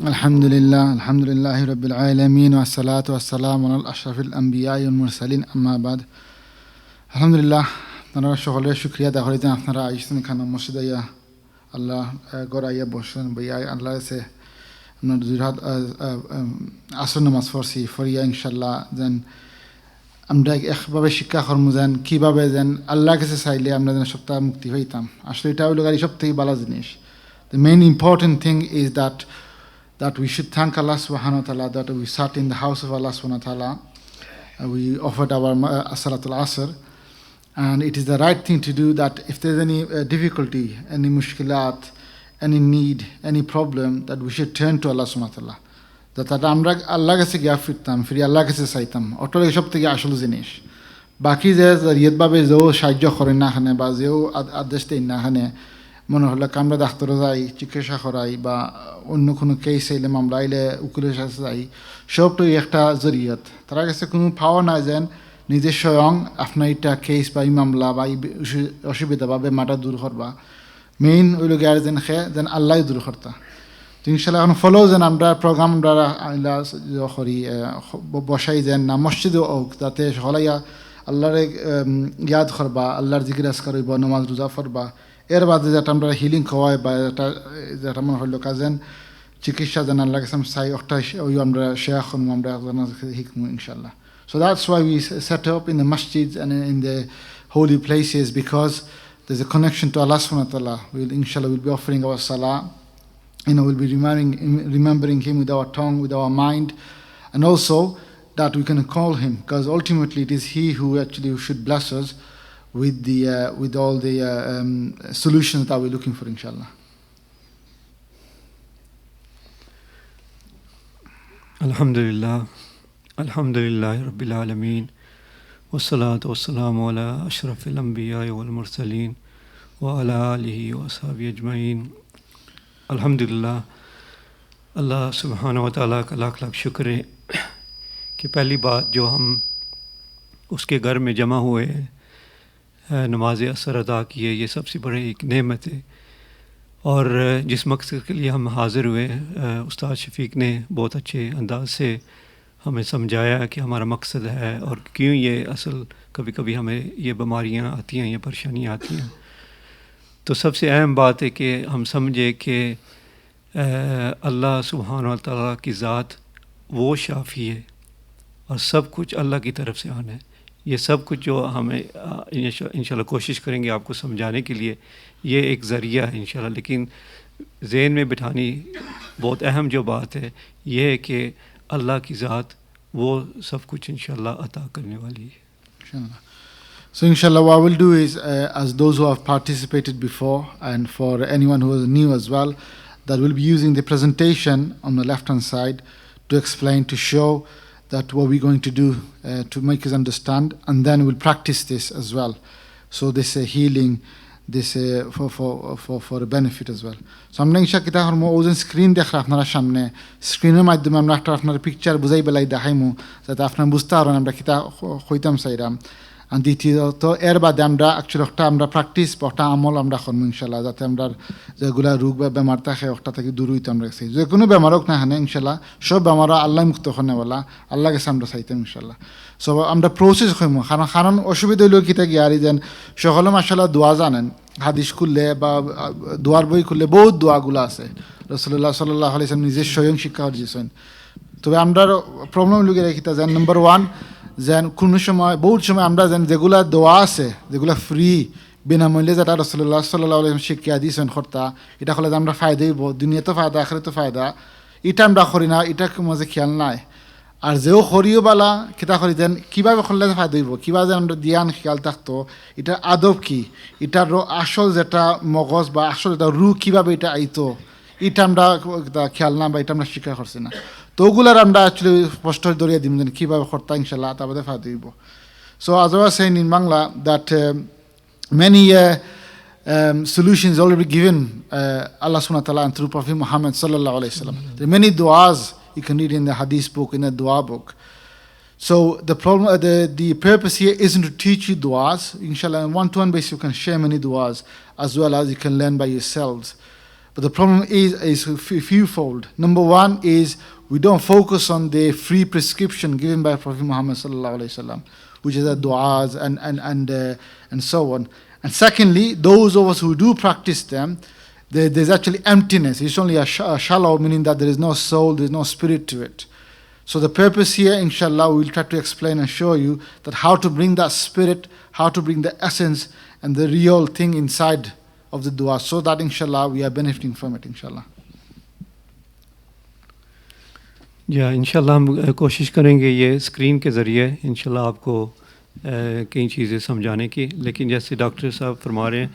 [SPEAKER 3] Alhamdulillah. Alhamdulillahi Rabbil Alameen. Wa salatu wa salamu ala al-ashrafil anbiya'i wal mursalin. Amma ba'd. Alhamdulillah. আপনারা সকলে শুকরিয়া আদায় করি আপনারা আইসেন এখানে মসজিদে আল্লাহ গড়াইয়া বসেন ভাইয়া আল্লাহ আছে আপনার দুরাত আসর নামাজ পড়ছি ফরিয়া ইনশাল্লাহ যেন আমরা একভাবে শিক্ষা কর্ম যেন কীভাবে যেন আল্লাহর কাছে চাইলে আমরা যেন সপ্তাহ মুক্তি হইতাম আসলে এটা হইল সব থেকে ভালো জিনিস The main important thing is that we should thank Allah subhanahu wa ta'ala that we sat in the house of Allah subhanahu wa ta'ala. We offered our Salatul Asr. And it is the right thing to do that if there's any difficulty, any mushkilat, any need, any problem, that we should turn to Allah subhanahu wa ta'ala. That আমরা আল্লাহর কাছে গিয়া ফিরতাম ফিরে আল্লাহর কাছে চাইতাম ওটার সব থেকে আসল জিনিস বাকি যে রিয়তভাবে যেও সাহায্য করেন না খানে বা যেও আদেশ দেন না খানে মনে হলো আমরা ডাক্তারও যাই চিকিৎসা করাই বা অন্য কোনো কেস আইলে মামলা আইলে উকিলের সাথে যাই সবটাই একটা জরিয়ত তার কাছে কোনো পাওয়া না যেন নিজে স্বয়ং আপনার এটা কেস বা মামলা বা অসুবিধা বা বেমারটা দূর করবা মেইন ওই লোক আর যেন যেন আল্লাহ দূর করতা তো ইনশাল্লাহ এখন ফলো যেন আমরা প্রোগ্রাম আমরা করি বসাই যেন না মসজিদে হোক যাতে সলাইয়া আল্লাহরে ইয়াদ করবা আল্লাহর জিকির আজকার হইব নমাজ রোজা করবা এর বাদে যেটা আমরা হিলিং খাওয়াই বা যেটা মনে হইল কাজেন চিকিৎসা যেন আল্লাহ কাছে চাই একটা ওই আমরা শেয়ার করবো আমরা শিখবো ইনশাল্লাহ So that's why we set up in the masjids and in the holy places because there's a connection to Allah subhanahu wa ta'ala. Inshallah we'll be offering our salah. We'll be remembering Him with our tongue, with our mind. And also that we can call Him because ultimately it is He who actually should bless us with all the solutions that we're looking for inshallah.
[SPEAKER 4] Alhamdulillah. Alhamdulillah Rabbil Alameen. Wassalatu wassalamu ala ashrafil anbiya'i wal mursalin wa ala alihi wa ashabihi ajma'in. Alhamdulillah. Allah subhanahu wa ta'ala का लाख लाख शुक्र है कि पहली बात जो हम उसके घर में जमा हुए नमाज असर अदा किए ये सबसे बड़ी एक नेमत है और जिस मकसद के लिए हम हाज़िर हुए उस्ताद शफीक ने बहुत अच्छे अंदाज से हमें समझाया कि हमारा मकसद है और क्यों ये असल कभी कभी हमें ये बीमारियां आती हैं ये परेशानियां आती हैं तो सबसे अहम बात है कि हम समझे कि अल्लाह सुब्हान व तआला की ज़ात वो शाफ़ी है और सब कुछ अल्लाह की तरफ से आना है ये सब कुछ जो हमें इंशाल्लाह कोशिश करेंगे आपको समझाने के लिए ये एक ज़रिया है इंशाल्लाह लेकिन ज़हन में बिठानी बहुत अहम जो बात है ये है कि अल्लाह की ज़ात वो सब कुछ इंशाल्लाह अता करने वाली है
[SPEAKER 3] Inshallah. So inshallah what we'll do is as those who have participated before and for anyone who is new as well that we'll be using the presentation on the left hand side to explain to show that what we're going to do to make us understand and then we'll practice this as well so this healing this for a benefit as well. So আমরা ইনশাআল্লাহ কিতা করব ওজন screen দেখরা আপনারা সামনে স্ক্রিনের মাধ্যমে আমরা একটা আপনার পিকচার বুঝাই বেলাই দেখাইমু যাতে আপনারা বুঝতে পারেন আমরা কিতা কইতাম চাইরাম আর দ্বিতীয়ত এর বাদে আমরা অ্যাকচুয়ালি একটা আমরা প্র্যাকটিস বা একটা আমল আমরা করবো ইনশাআল্লাহ যাতে আমরা যেগুলা রোগ বা বেমার থাকে একটা থেকে দূর হইতে আমরা চাই যে কোনো বেমার হোক না হানে ইনশাআল্লাহ সব বেমার আল্লাহ মুক্ত করেনা আল্লাহ কাছে আমরা চাইতাম ইনশাআল্লাহ সো আমরা প্রসেস কইমু কারণ অসুবিধা হইলেও কিতা গিয়ারি যেন সকলে মাশাআল্লাহ দোয়া জানেন হাদিস খুললে বা দোয়ার বই খুললে বহুত দোয়াগুলো আছে রাসূলুল্লাহ সাল্লাল্লাহু আলাইহি ওয়াসাল্লাম নিজে স্বয়ং শিক্ষা দিয়েছেন তবে আমরা প্রবলেম লুকে রাখিতা যেন নাম্বার 1 যেন কোনো সময় বহুত সময় আমরা যেন যেগুলা দোয়া আছে যেগুলা ফ্রি বিনামূল্যে যেটা রাসূলুল্লাহ সাল্লাল্লাহু আলাইহি ওয়াসাল্লাম শিক্ষা দিয়েছেন হরতা এটা হলে আমরা ফায়দা হইব দুনিয়াতে ফায়দা আখিরাতে ফায়দা এটা আমরা করি না এটা মাঝে খেয়াল নাই আর যেও করিও বালা কিতা করি দেন কীভাবে করলে ফায়দা হইব কীভাবে আমরা ধ্যান খেয়াল থাকতো এটা আদব কি এটার আসল যেটা মগজ বা আসল যেটা রু কীভাবে এটা আইতো এটা আমরা খেয়াল না বা এটা আমরা শিক্ষা করছি না তো ওগুলার আমরা অ্যাকচুয়ালি স্পষ্ট দরিয়া দিম যেন কীভাবে করতা ইনশাল্লাহ তারপরে ফায়দা হইব সো আজ was saying in Bangla that many solutions already given Allah subhanahu wa ta'ala and through Prophet Muhammad sallallahu alaihi wasallam. There are many du'as you can read in the hadith book, in the dua book. So the problem, the purpose here isn't to teach you du'as. Inshallah, on one-to-one basis you can share many du'as as well as you can learn by yourselves. But the problem is fewfold. Number one is we don't focus on the free prescription given by Prophet Muhammad sallallahu alaihi wasallam, which is the du'as and so on. And secondly, those of us who do practice them, there's actually emptiness. It's only a shallow, meaning that there is no soul, there is no spirit to it. So the purpose here, inshallah, we'll try to explain and show you that how to bring that spirit, how to bring the essence and the real thing inside of the dua, so that inshallah we are benefiting from it, inshallah.
[SPEAKER 4] या इंशाल्लाह हम कोशिश करेंगे ये screen के ज़रिए इंशाल्लाह आपको कई चीज़ें समझाने की, लेकिन जैसे डॉक्टर साहब फरमा रहे हैं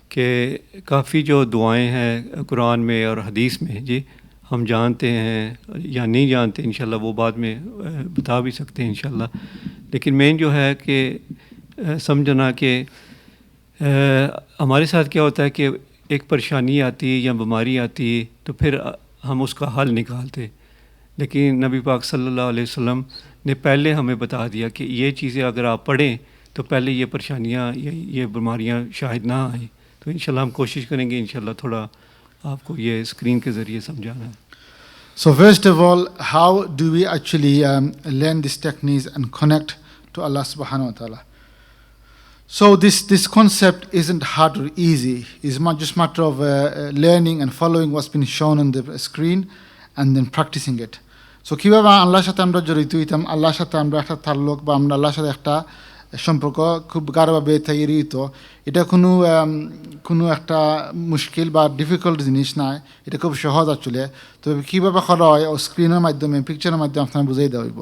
[SPEAKER 4] कि काफ़ी जो दुआएं हैं कुरान में और हदीस में जी हम जानते हैं या नहीं जानते, इंशाल्लाह वो बाद में बता भी सकते हैं इंशाल्लाह। लेकिन मेन जो है कि समझना कि हमारे साथ क्या होता है कि एक परेशानी आती है या बीमारी आती है तो फिर हम उसका हल निकालते, लेकिन नबी पाक सल्लल्लाहु अलैहि वसल्लम ने पहले हमें बता दिया कि ये चीज़ें अगर आप पढ़ें तो पहले ये परेशानियाँ ये बीमारियाँ शायद ना आएँ। तो इंशाल्लाह हम कोशिश करेंगे इंशाल्लाह थोड़ा आपको ये स्क्रीन के ज़रिए समझाना है।
[SPEAKER 3] So first of all, how do we actually learn these techniques and connect to Allah subhanahu wa ta'ala? So this concept isn't hard or easy. It's just a matter of learning and following what's been shown on the screen and then practicing it. So কিভাবে আল্লাহর সাথে আমরা জড়িত হইতাম, আল্লাহর সাথে আমরা একটা তাল্লুক বা আমরা আল্লাহর সাথে একটা সম্পর্ক খুব গাঢ়ভাবে তৈরি হইতো, এটা কোনো একটা মুশকিল বা ডিফিকাল্ট জিনিস নয়, এটা খুব সহজ আসলে। তবে কীভাবে করা হয় ও স্ক্রিনের মাধ্যমে পিকচারের মাধ্যমে আপনার বুঝাই দেওয়া হইব।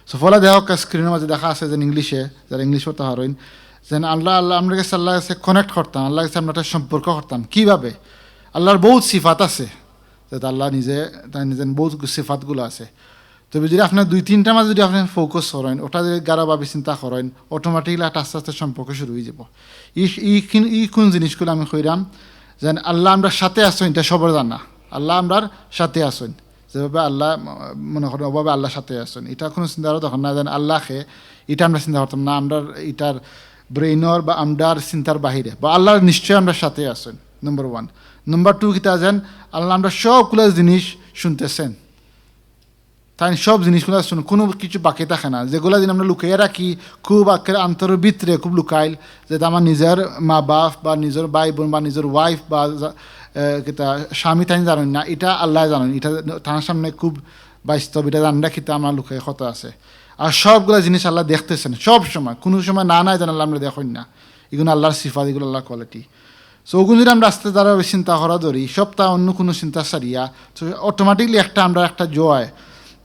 [SPEAKER 3] সো ফলে দেখা স্ক্রিনের মাঝে দেখা আছে যে ইংলিশে, যারা ইংলিশ পড়তে পারেন, যেন আল্লাহ আমরা কাছে আল্লাহর কাছে কানেক্ট করতাম, আল্লাহর কাছে আমরা একটা সম্পর্ক করতাম। কীভাবে? আল্লাহর বহুত সিফাত আছে, যাতে আল্লাহ তার নিজের বহুত সিফাতগুলো আছে। তবে যদি আপনার দুই তিনটার মাঝে যদি আপনি ফোকাস করেন, ওটা যদি গাঢ়ভাবে চিন্তা করেন, অটোমেটিকলি একটা আস্তে আস্তে সম্পর্ক শুরু হয়ে যাব। কোন জিনিসগুলো আমি কইরাম যেন আল্লাহ আমরা সাথে আসেন, এটা সবার জানা, আল্লাহ আমরার সাথে আসেন, যেভাবে আল্লাহ মনে করেন ওভাবে আল্লাহ সাথে আসেন, এটা কোনো চিন্তা করো তখন না যেন আল্লাহকে এটা আমরা চিন্তা করতাম না, আমরা এটার ব্রেইনর বা আমরার চিন্তার বাহিরে, বা আল্লাহর নিশ্চয় আমরা সাথে আসেন, নম্বর ওয়ান। নম্বর টু কিতা যেন আল্লাহ আমরা সবগুলো জিনিস শুনতেছেন, তাই সব জিনিসগুলো শুনুন, কোনো কিছু বাকি থাকে না, যেগুলো দিন আমরা লুকিয়ে রাখি খুব অন্তরের ভিতরে খুব লুকাইল, যেটা আমার নিজের মা বাপ বা নিজের ভাই বোন বা নিজের ওয়াইফ বা কিতা স্বামী তাই জানেন না, এটা আল্লাহ জানেন, এটা তার সামনে খুব বাস্তব, এটা জানরা খিতা আমার লুকিয়ে কথা আছে। আর সবগুলো জিনিস আল্লাহ দেখতেছেন সব সময়, কোনো সময় না জান আল্লাহ আমরা দেখেন না, এগুলো আল্লাহর সিফাত, এগুলো আল্লাহর কোয়ালিটি। সো ওগুলো যদি আমরা আস্তে দ্বারা চিন্তা করা ধরি, সবটা অন্য কোনো চিন্তা সারিয়া, তো অটোমেটিকলি আমরা একটা জয়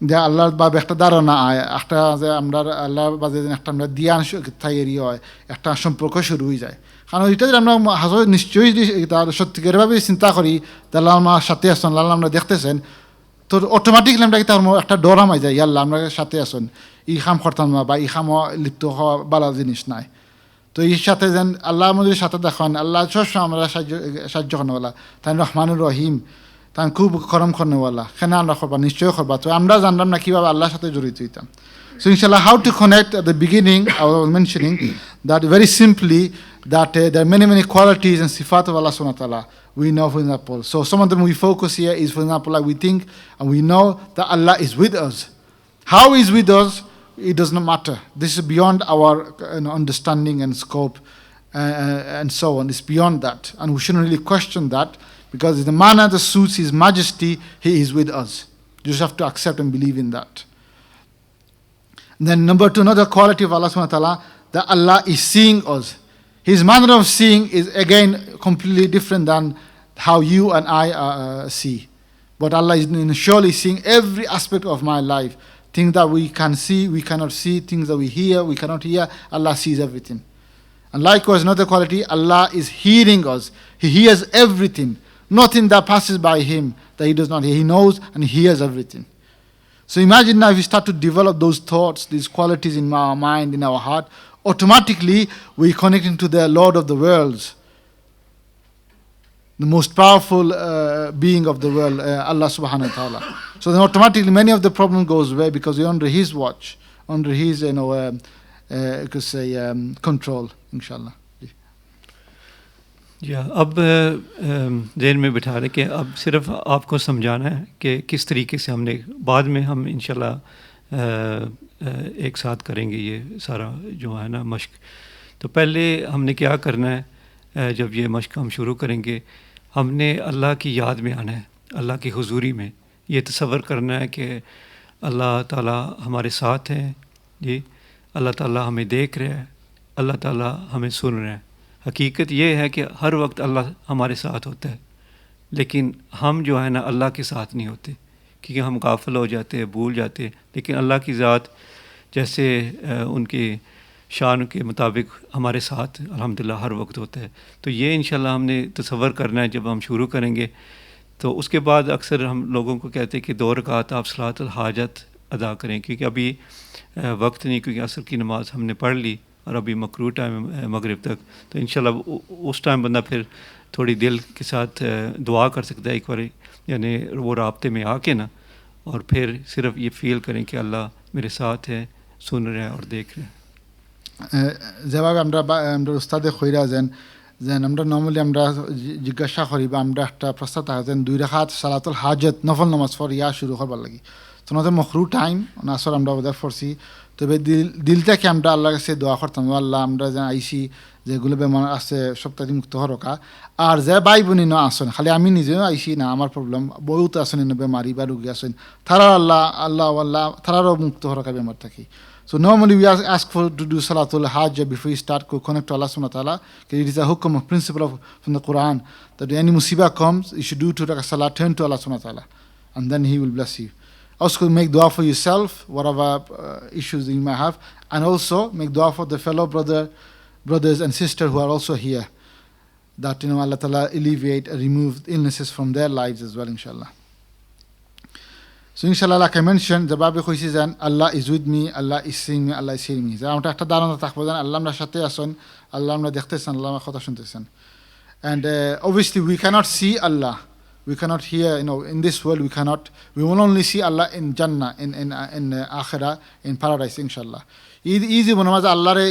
[SPEAKER 3] যে আল্লাহর বাবে একটা ধারণা আয়, একটা যে আমরা আল্লাহর বাজে একটা আমরা দিয়ান থাইয়েরি হয়, একটা সম্পর্ক শুরু হয়ে যায়। কারণ এটা যদি আমরা নিশ্চয়ই তার সত্যিকারভাবে চিন্তা করি তাহলে আমার সাথে আসেন, আল্লাহ আমরা দেখতেছেন, তো অটোমেটিকলি আমরা তার একটা ডর আমায় যায়, আল্লাহ আমরা সাথে আসেন, ই খাম করতাম না বা ই খাম লিপ্ত হওয়া বালা জিনিস নাই। তো এর সাথে যেন আল্লাহ আমাদের সাথে দেখান, আল্লাহ সবসময় আমরা সাহায্য করেনওয়ালা, তাই রহমানুর রহিম, তাই খুব করম করেনওয়ালা, কেন আমরা করবা নিশ্চয় করবা। তো আমরা জানলাম না কীভাবে আল্লাহর সাথে জড়িত হইতাম। So inshallah, how to connect at the beginning, I was mentioning that very simply that there are many qualities and sifat of Allah subhanahu wa ta'ala. We know, for example, so some of them we focus here is, for example, like we think and we know that Allah is with us. How He is with us, it does not matter. This is beyond our understanding and scope and so on. It's beyond that, and we shouldn't really question that, because in the manner that suits His Majesty, He is with us. You just have to accept and believe in that. Then number two, another quality of Allah subhanahu wa ta'ala, that Allah is seeing us. His manner of seeing is again completely different than how you and I see. But Allah is surely seeing every aspect of my life. Things that we can see, we cannot see. Things that we hear, we cannot hear. Allah sees everything. And likewise, another quality, Allah is hearing us. He hears everything. Nothing that passes by Him that He does not hear. He knows and He hears everything. So imagine now if we start to develop those thoughts, these qualities in our mind, in our heart, automatically we connecting to the Lord of the worlds, the most powerful being of the world, Allah subhanahu wa ta'ala. So then automatically many of the problem goes away, because we're under His watch, under His you could say control, inshallah.
[SPEAKER 4] या अब ज़हन में बिठा रहे कि अब सिर्फ आपको समझाना है कि किस तरीके से हमने, बाद में हम इंशाल्लाह एक साथ करेंगे ये सारा जो है ना मश्क। तो पहले हमने क्या करना है, जब ये मश्क हम शुरू करेंगे, हमने अल्लाह की याद में आना है, अल्लाह की हुजूरी में। ये तसव्वुर करना है कि अल्लाह ताला हमारे साथ हैं जी, अल्लाह ताला हमें देख रहा है, अल्लाह ताला हमें सुन रहा है। हकीकत ये है कि हर वक्त अल्लाह हमारे साथ होता है, लेकिन हम जो है ना अल्लाह के साथ नहीं होते, क्योंकि हम गाफिल हो जाते हैं, भूल जाते हैं। लेकिन अल्लाह की ज़ात जैसे उनकी शान के मुताबिक हमारे साथ अल्हम्दुलिल्लाह हर वक्त होता है। तो ये इंशाल्लाह हमने तसव्वुर करना है जब हम शुरू करेंगे। तो उसके बाद अक्सर हम लोगों को कहते हैं कि 2 रकात आप सलातुल हाजत अदा करें, क्योंकि अभी वक्त नहीं, क्योंकि असर की नमाज़ हमने पढ़ ली और अभी मकरूह टाइम है मगरिब तक। तो इंशाल्लाह उस टाइम बंदा फिर थोड़ी दिल के साथ दुआ कर सकता है एक बार, यानी वो राब्ते में आके ना, और फिर सिर्फ ये फील करें कि अल्लाह मेरे साथ है, सुन रहा है और देख रहा है।
[SPEAKER 3] যেভাবে আমরা আমরা উস্তাদে খৈরা যেন যেন আমরা নর্মালি আমরা জিজ্ঞাসা করি বা আমরা একটা প্রস্তাব থাকে যেন 2 রাকাত সালাতুল হাজত নফল নামাজ পড়িয়া শুরু করবার লাগি। তো আমাদের মখরু টাইম আসর আমরা ওদের পড়ছি, তবে দিল থেকে আমরা আল্লাহর কাছে দোয়া করতাম, আল্লাহ আমরা যেন আইসি যেগুলো বেমার আছে সপ্তাহে মুক্ত হরকা। আর যে ভাই বোনি ন আসেন, খালি আমি নিজেও আইসি না, আমার প্রবলেম বহুত আসেন বেমারি বা রুগী আসেন, তারা আল্লাহ আল্লাহ আল্লাহ তারারও মুক্ত হরকা বেমার থাকি। So normally we ask for to do Salatul Hajj before you start to connect to Allah subhanahu wa ta'ala. It is a hukum, a principle from the Quran, that when any musibah comes, you should do 2 rakat salah, turn to Allah subhanahu wa ta'ala, and then He will bless you. Also make dua for yourself, whatever issues you may have, and also make dua for the fellow brothers and sisters who are also here, that Allah ta'ala alleviate and remove illnesses from their lives as well, inshallah. So inshallah, like I mentioned, the Bible says that Allah is with me, Allah is seeing me, Allah is hearing me. Allah amra shate ason, Allah amra dekhতেছেন, Allah amra কথা শুনতেছেন. And obviously we cannot see Allah, we cannot hear, in this world we will only see Allah in Jannah, in Akhirah, in paradise, inshallah. Easy বনমাজ আল্লাহরে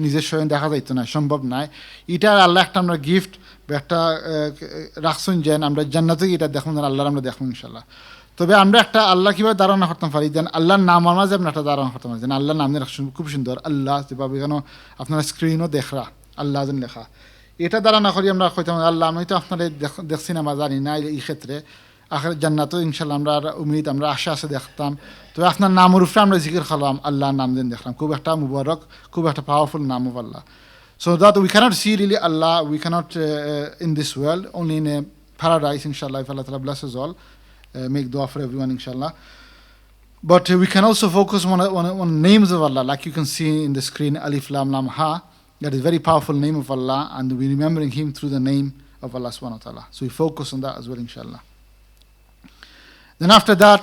[SPEAKER 3] নিজের স্বয়ং দেখা যাইতো না, সম্ভব নয়। এটা আল্লাহ একটা আমরা গিফট বা একটা রাখছেন যে আমরা জান্নাতে এটা দেখুন, আল্লাহর আমরা দেখুন ইনশাআল্লাহ। তবে আমরা একটা আল্লাহ কীভাবে ধারণা করতে পারি, যেন আল্লাহর নাম মাঝে আমরা একটা ধারণা করতে পারি, যেন আল্লাহর নাম খুব সুন্দর আল্লাহ, যেভাবে কেন আপনারা স্ক্রিনও দেখরা আল্লাহ যেন লেখা, এটা ধারণা করি আমরা কইতাম আল্লাহ, আমি তো আপনারা দেখছি না বা জানি না এই ক্ষেত্রে। আখের জান্নাতও ইনশাল্লাহ আমরা উমিদ, আমরা আশা আছে দেখতাম। তবে আপনার নামের উপরে আমরা জিকির করলাম, আল্লাহর নাম যেন দেখলাম, খুব একটা মুবারক, খুব একটা পাওয়ারফুল নাম of Allah. So that we cannot see really Allah, we cannot in this world, only in a paradise, inshallah, if Allah blesses all. Make dua for everyone, inshallah. But we can also focus on names of Allah, like you can see in the screen, Alif Lam Lam Ha. That is a very powerful name of Allah, and we're remembering Him through the name of Allah subhanahu wa ta'ala. So we focus on that as well, inshallah. Then after that,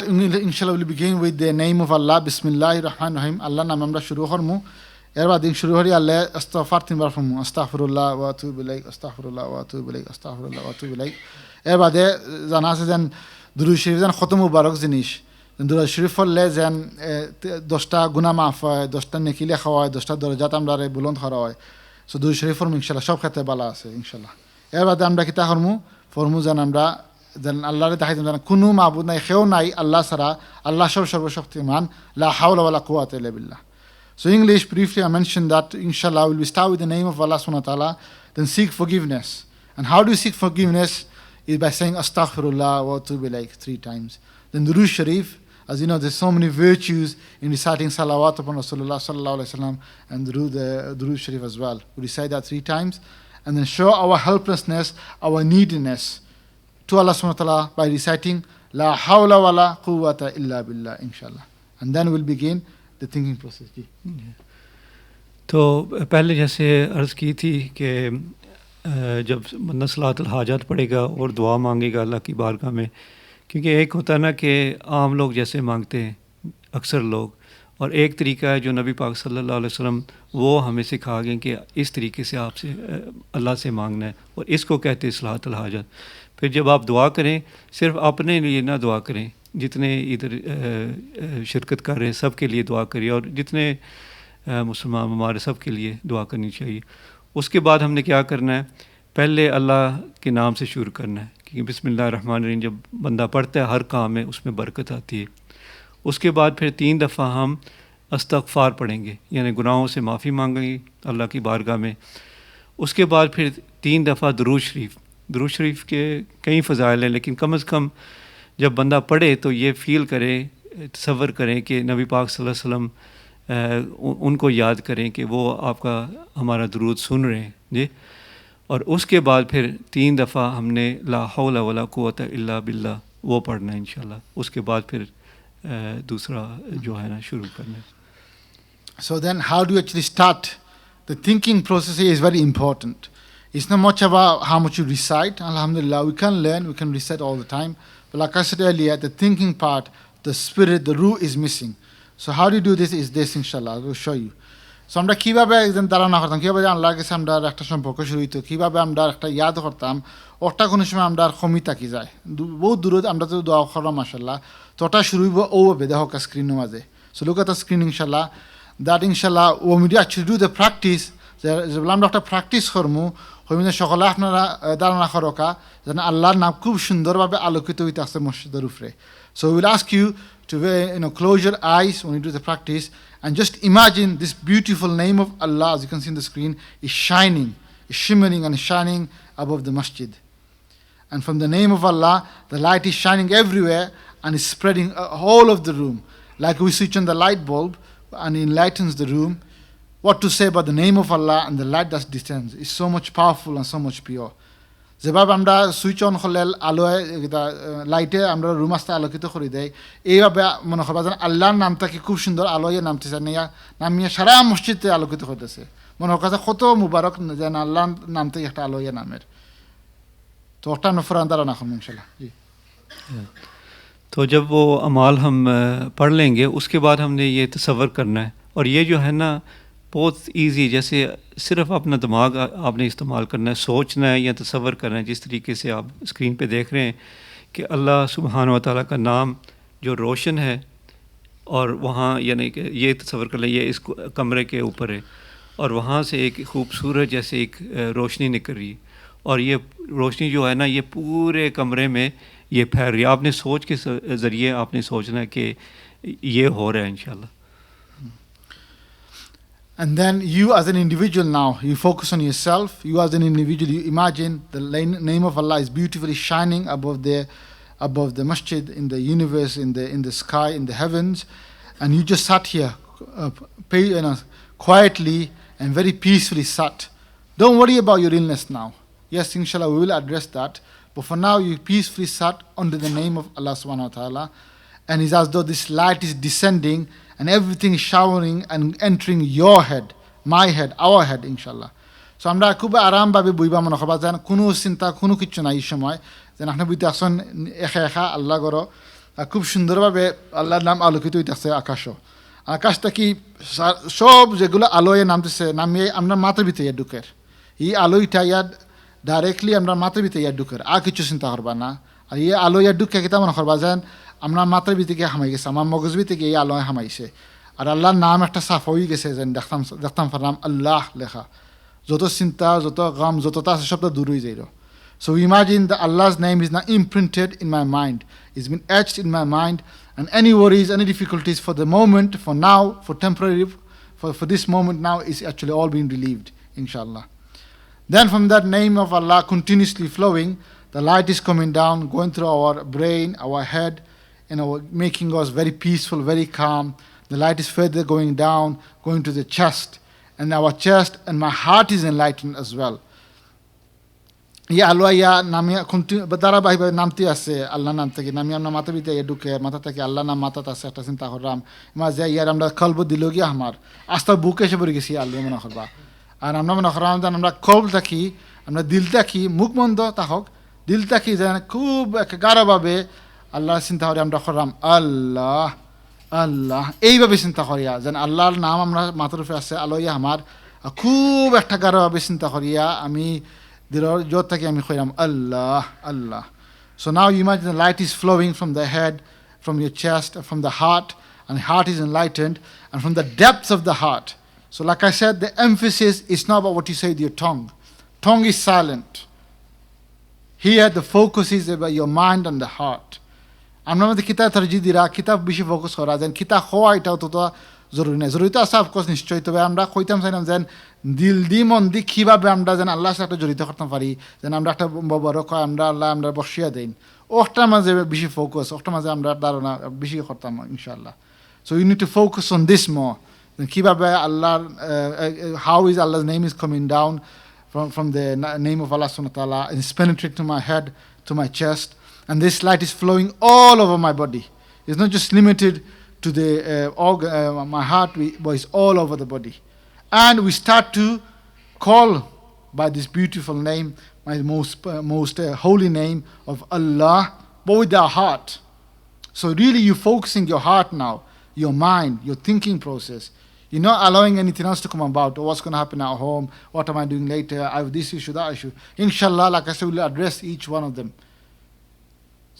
[SPEAKER 3] inshallah, we'll begin with the name of Allah. Bismillahir Rahmanir Rahim. Allah naam amra shuru kormu. এরবাদ শুরু করি আল্লাহ আস্তাগফার 3 বার ফরমু, আস্তাগফিরুল্লাহ ওয়া আতুবু ইলাইহি, আস্তাগফিরুল্লাহ ওয়া আতুবু ইলাইহি, আস্তাগফিরুল্লাহ ওয়া আতুবু ইলাইহি। এরবাদে জানা আছে যেন দুরূদ শরীফ যেন কত মুবারক জিনিস, দুরূদ শরীফ পড়লে যেন 10টা গুনাহ মাফ হয়, 10টা নেকি লেখা হয়, 10টা দরজাত আমরা বুলন্দ করা হয়। সো দুরূদ শরীফ ফরমু ইনশাআল্লাহ, সব ক্ষেত্রে ভালো আছে ইনশাআল্লাহ। এরবাদে আমরা কিতা ফরমু যেন আমরা যেন আল্লাহরে দেখাইতাম যেন কোনো মাবুদ নাই, কেউ নাই আল্লাহ ছাড়া, আল্লাহ সর্বশক্তিমান, লা হাওলা ওয়ালা কুওয়াতা ইল্লা বিল্লাহ। So English, briefly I mentioned that inshallah we'll start with the name of Allah subhanahu wa ta'ala, then seek forgiveness. And how do you seek forgiveness? Is by saying astaghfirullah wa atubu ilayh 3 times. Then Durood Sharif, as you know, there's so many virtues in reciting salawat upon Rasulullah sallallahu alaihi wasallam, and Durood Sharif as well. We recite that 3 times, and then show our helplessness, our neediness to Allah subhanahu wa ta'ala by reciting la hawla wa la quwwata illa billah, inshallah. And then we'll begin the thinking process.
[SPEAKER 4] तो पहले जैसे अर्ज़ की थी कि जब बंदा सलातुल हाजत पढ़ेगा और दुआ मांगेगा अल्लाह की बारगाह में, क्योंकि एक होता है ना कि आम लोग जैसे मांगते हैं अक्सर लोग, और एक तरीका है जो नबी पाक सल्लल्लाहु अलैहि वसल्लम वो हमें सिखा गए कि इस तरीके से आपसे अल्लाह से मांगना है, और इसको कहते हैं सलातुल हाजत। फिर जब आप दुआ करें, सिर्फ अपने लिए ना दुआ करें, जितने इधर शिरकत कर रहे हैं सब के लिए दुआ करिए, और जितने मुसलमान हमारे सब के लिए दुआ करनी चाहिए। उसके बाद हमने क्या करना है, पहले अल्लाह के नाम से शुरू करना है, क्योंकि बिस्मिल्लाहिर्रहमानिर्रहीम जब बंदा पढ़ता है हर काम में उसमें बरकत आती है। उसके बाद फिर 3 दफ़ा हम इस्तग़फ़ार पढ़ेंगे, यानी गुनाहों से माफ़ी मांगेंगे अल्लाह की बारगाह में। उसके बाद फिर 3 दफ़ा दुरूद शरीफ। दुरूद शरीफ के कई फ़ज़ाइल हैं, लेकिन कम से कम जब बंदा पढ़े तो ये फ़ील करे, तसव्वुर करें कि नबी पाक सल्लल्लाहु अलैहि वसल्लम उनको याद करें कि वो आपका हमारा दुरूद सुन रहे हैं जी। और उसके बाद फिर 3 दफ़ा हमने ला हौला वला कुव्वता इल्ला बिल्लाह वो पढ़ना है इंशाल्लाह। उसके बाद फिर दूसरा जो है ना शुरू करना है।
[SPEAKER 3] So then how do you actually start? The thinking process here is very important. It's not much about how much you recite. Alhamdulillah, we can learn, we can recite all the time. But like I said earlier, the thinking part, the spirit, the ruh is missing. So how do you do this is this, inshallah. I will show you. So আমরা কিভাবে একজন দাঁড়ানো করতাম, কিভাবে আল্লাহর কাছে আমরা একটা সম্পর্ক শুরু হইতো, কিভাবে আমরা একটা ইয়াদ করতাম, ওটা কোনো সময় আমরা ক্ষমি থাকি যায় বহু দূর আমরা তো দোয়া করলাম মাশাআল্লাহ। তো ওটা শুরু হইব ওভাবে দেখো স্ক্রিনের মাঝে। So look at the screen inshallah. That inshallah when we actually do the practice, যেগুলো আমরা একটা প্র্যাকটিস করবো হইমিনে সকলে আপনারা দাঁড়ানা করকা যেন আল্লাহর নাম খুব সুন্দরভাবে আলোকিত হইতে আসছে মসজিদের উপরে। So we will ask you to close your eyes when you do the practice and just imagine this beautiful name of Allah, as you can see on the screen, is shining, is shimmering and shining above the masjid. And from the name of Allah, the light is shining everywhere and is spreading all of the room. Like we switch on the light bulb and it enlightens the room. What to say about the name of Allah and the light that descends is so much powerful and so much pure. যেভাবে আমরা switch on করলে আলোয় লাইটে আমরা room আসতে আলোকিত করে দেয়, এইভাবে মনে করবা যেন আল্লাহর নামটাকে খুব সুন্দর আলোয় নামতেছে, নামিয়ে সারা মসজিদে আলোকিত করতেছে। মনে হয় কত মুবারক যেন আল্লাহর নামতে একটা আলোয় নামের। তো ওটা আমরা ফরান দ্বারা না করবো ইনশাল্লাহ। জি।
[SPEAKER 4] तो जब वो अमाल हम पढ़ लेंगे उसके बाद हमने ये तसव्वुर करना है। और ये जो है ना बहुत इजी, जैसे सिर्फ अपना दिमाग आपने इस्तेमाल करना है, सोचना है या तसव्वुर करना है। जिस तरीके से आप स्क्रीन पे देख रहे हैं कि अल्लाह सुब्हान व तआला का नाम जो रोशन है और वहाँ यानी कि ये तसव्वुर कर लें ये इस कमरे के ऊपर है और वहाँ से एक खूबसूरत जैसे एक रोशनी निकल रही है और ये रोशनी जो है ना ये पूरे कमरे में ये फैल रही है। आपने सोच के ज़रिए आपने सोचना है कि ये हो रहा है इंशाल्लाह।
[SPEAKER 3] And then you as an individual now, you focus on yourself. You as an individual, you imagine the name of Allah is beautifully shining above the masjid, in the universe, in the sky, in the heavens. And you just sat here, quietly and very peacefully sat. Don't worry about your illness now. Yes, inshallah, we will address that. But for now, you peacefully sat under the name of Allah subhanahu wa ta'ala. And it's as though this light is descending and everything is showering and entering your head, my head, our head, inshallah. So আমরা খুব আরামভাবে বইবা মনে করবা যেন কোনো চিন্তা কোনো কিছু নাই এই সময়, যেন আপনি বুঝতে আসছেন একা একা আল্লাহ করো খুব সুন্দরভাবে আল্লাহর নাম আলোকিত হইতেছে আকাশও। আকাশটা কি সব যেগুলো আলোয় নামতেছে নামিয়ে আমরা মাথার ভিতরে ঢুকের, এই আলোইটা ইয়ার ডাইরেক্টলি আমরা মাথার ভিতরে ইয়া ঢুকের, আর কিছু চিন্তা করবা না। আর এই আলো ইয়া ঢুকে কেতা মনে করবা যেন আমরা মাথার ভিতরে হামাই গেছে, আমার মগজ ভিতরে এই আলোয় হামাইছে আর আল্লাহর নাম একটা সাফ হয়ে গেছে, যেন দেখতাম পারলাম আল্লাহ লেখা, যত চিন্তা যত গাম যতটা আছে সবটা দূর হয়ে যাইল। So imagine that Allah's name is now imprinted in my mind, it's been etched in my mind, and any worries, any difficulties for the moment, for now, for temporary, for this moment now is actually all being relieved, inshallah. Then from that name of Allah continuously flowing, the light is coming down, going through our brain, our head, making us very peaceful, very calm. The light is further going down, going to the chest, and our chest and my heart is enlightened as well. ইয়া আল্লাহ ইয়া নামিয়া ধারাবাহিকভাবে নামতে আছে আল্লাহ নাম থেকে নামিয়ে আমরা মাথা ভিতরে ইয়ে ঢুকে মাথা থেকে আল্লাহ নাম মাথাতে আছে একটা চিন্তা করলাম মাঝে ইয়ার আমরা কলব দিল গিয়া আমার আস্তা বুকে এসে পড়ে গেছি আল্লাহ মনে করবা। আর আমরা মনে করলাম যেন আমরা কলব থাকি, আমরা দিল থাকি, মুখ বন্ধ থাকক, দিল থাকি যেন খুব গাঢ়ভাবে আল্লাহ চিন্তা করি আমরা করলাম আল্লাহ আল্লাহ, এইভাবে চিন্তা করিয়া যেন আল্লাহর নাম আমরা মাথার উপরে আছে আলোয়া আমার খুব একটা গাঢ়ভাবে চিন্তা করিয়া আমি জোর থেকে আমি কইলাম আল্লাহ আল্লাহ। So now you imagine the light is flowing from the head, from your chest, from the heart, and the heart is enlightened, and from the depths of the heart. So like I said, the emphasis is not about what you say with your tongue. tongue is silent. Here the focus is about your mind and the heart. আমরা মধ্যে কিতাব তরজিহ দিরা কিতাব বেশি focus করা যেন কিতাব হওয়া এটাও তো জরুরি নেই, জরুরি তো আছে অফকোর্স নিশ্চয়ই, তবে আমরা কইতাম চাইলাম যেন দিল দি মন দি কীভাবে আমরা যেন আল্লাহর সাথে জড়িত করতে পারি, যেন আমরা একটা বড় কয় আমরা আল্লাহ আমরা বসিয়া দিন, ওটার মাঝে বেশি ফোকাস, ওটার মাঝে আমরা ধারণা বেশি করতাম ইনশাআল্লাহ। So you need to focus on this more, কীভাবে আল্লাহর how is Allah's name is coming down from the name of Allah subhanahu wa ta'ala, and it's penetrating to my head, to my chest, and this light is flowing all over my body. It's not just limited to the my heart, but it's all over the body. And we start to call by this beautiful name, my most holy name of Allah, but with our heart. So really you're focusing your heart now, your mind, your thinking process. You're not allowing anything else to come about, or what's going to happen at home, what am I doing later, I have this issue, that issue. Inshallah, like I said, we'll address each one of them.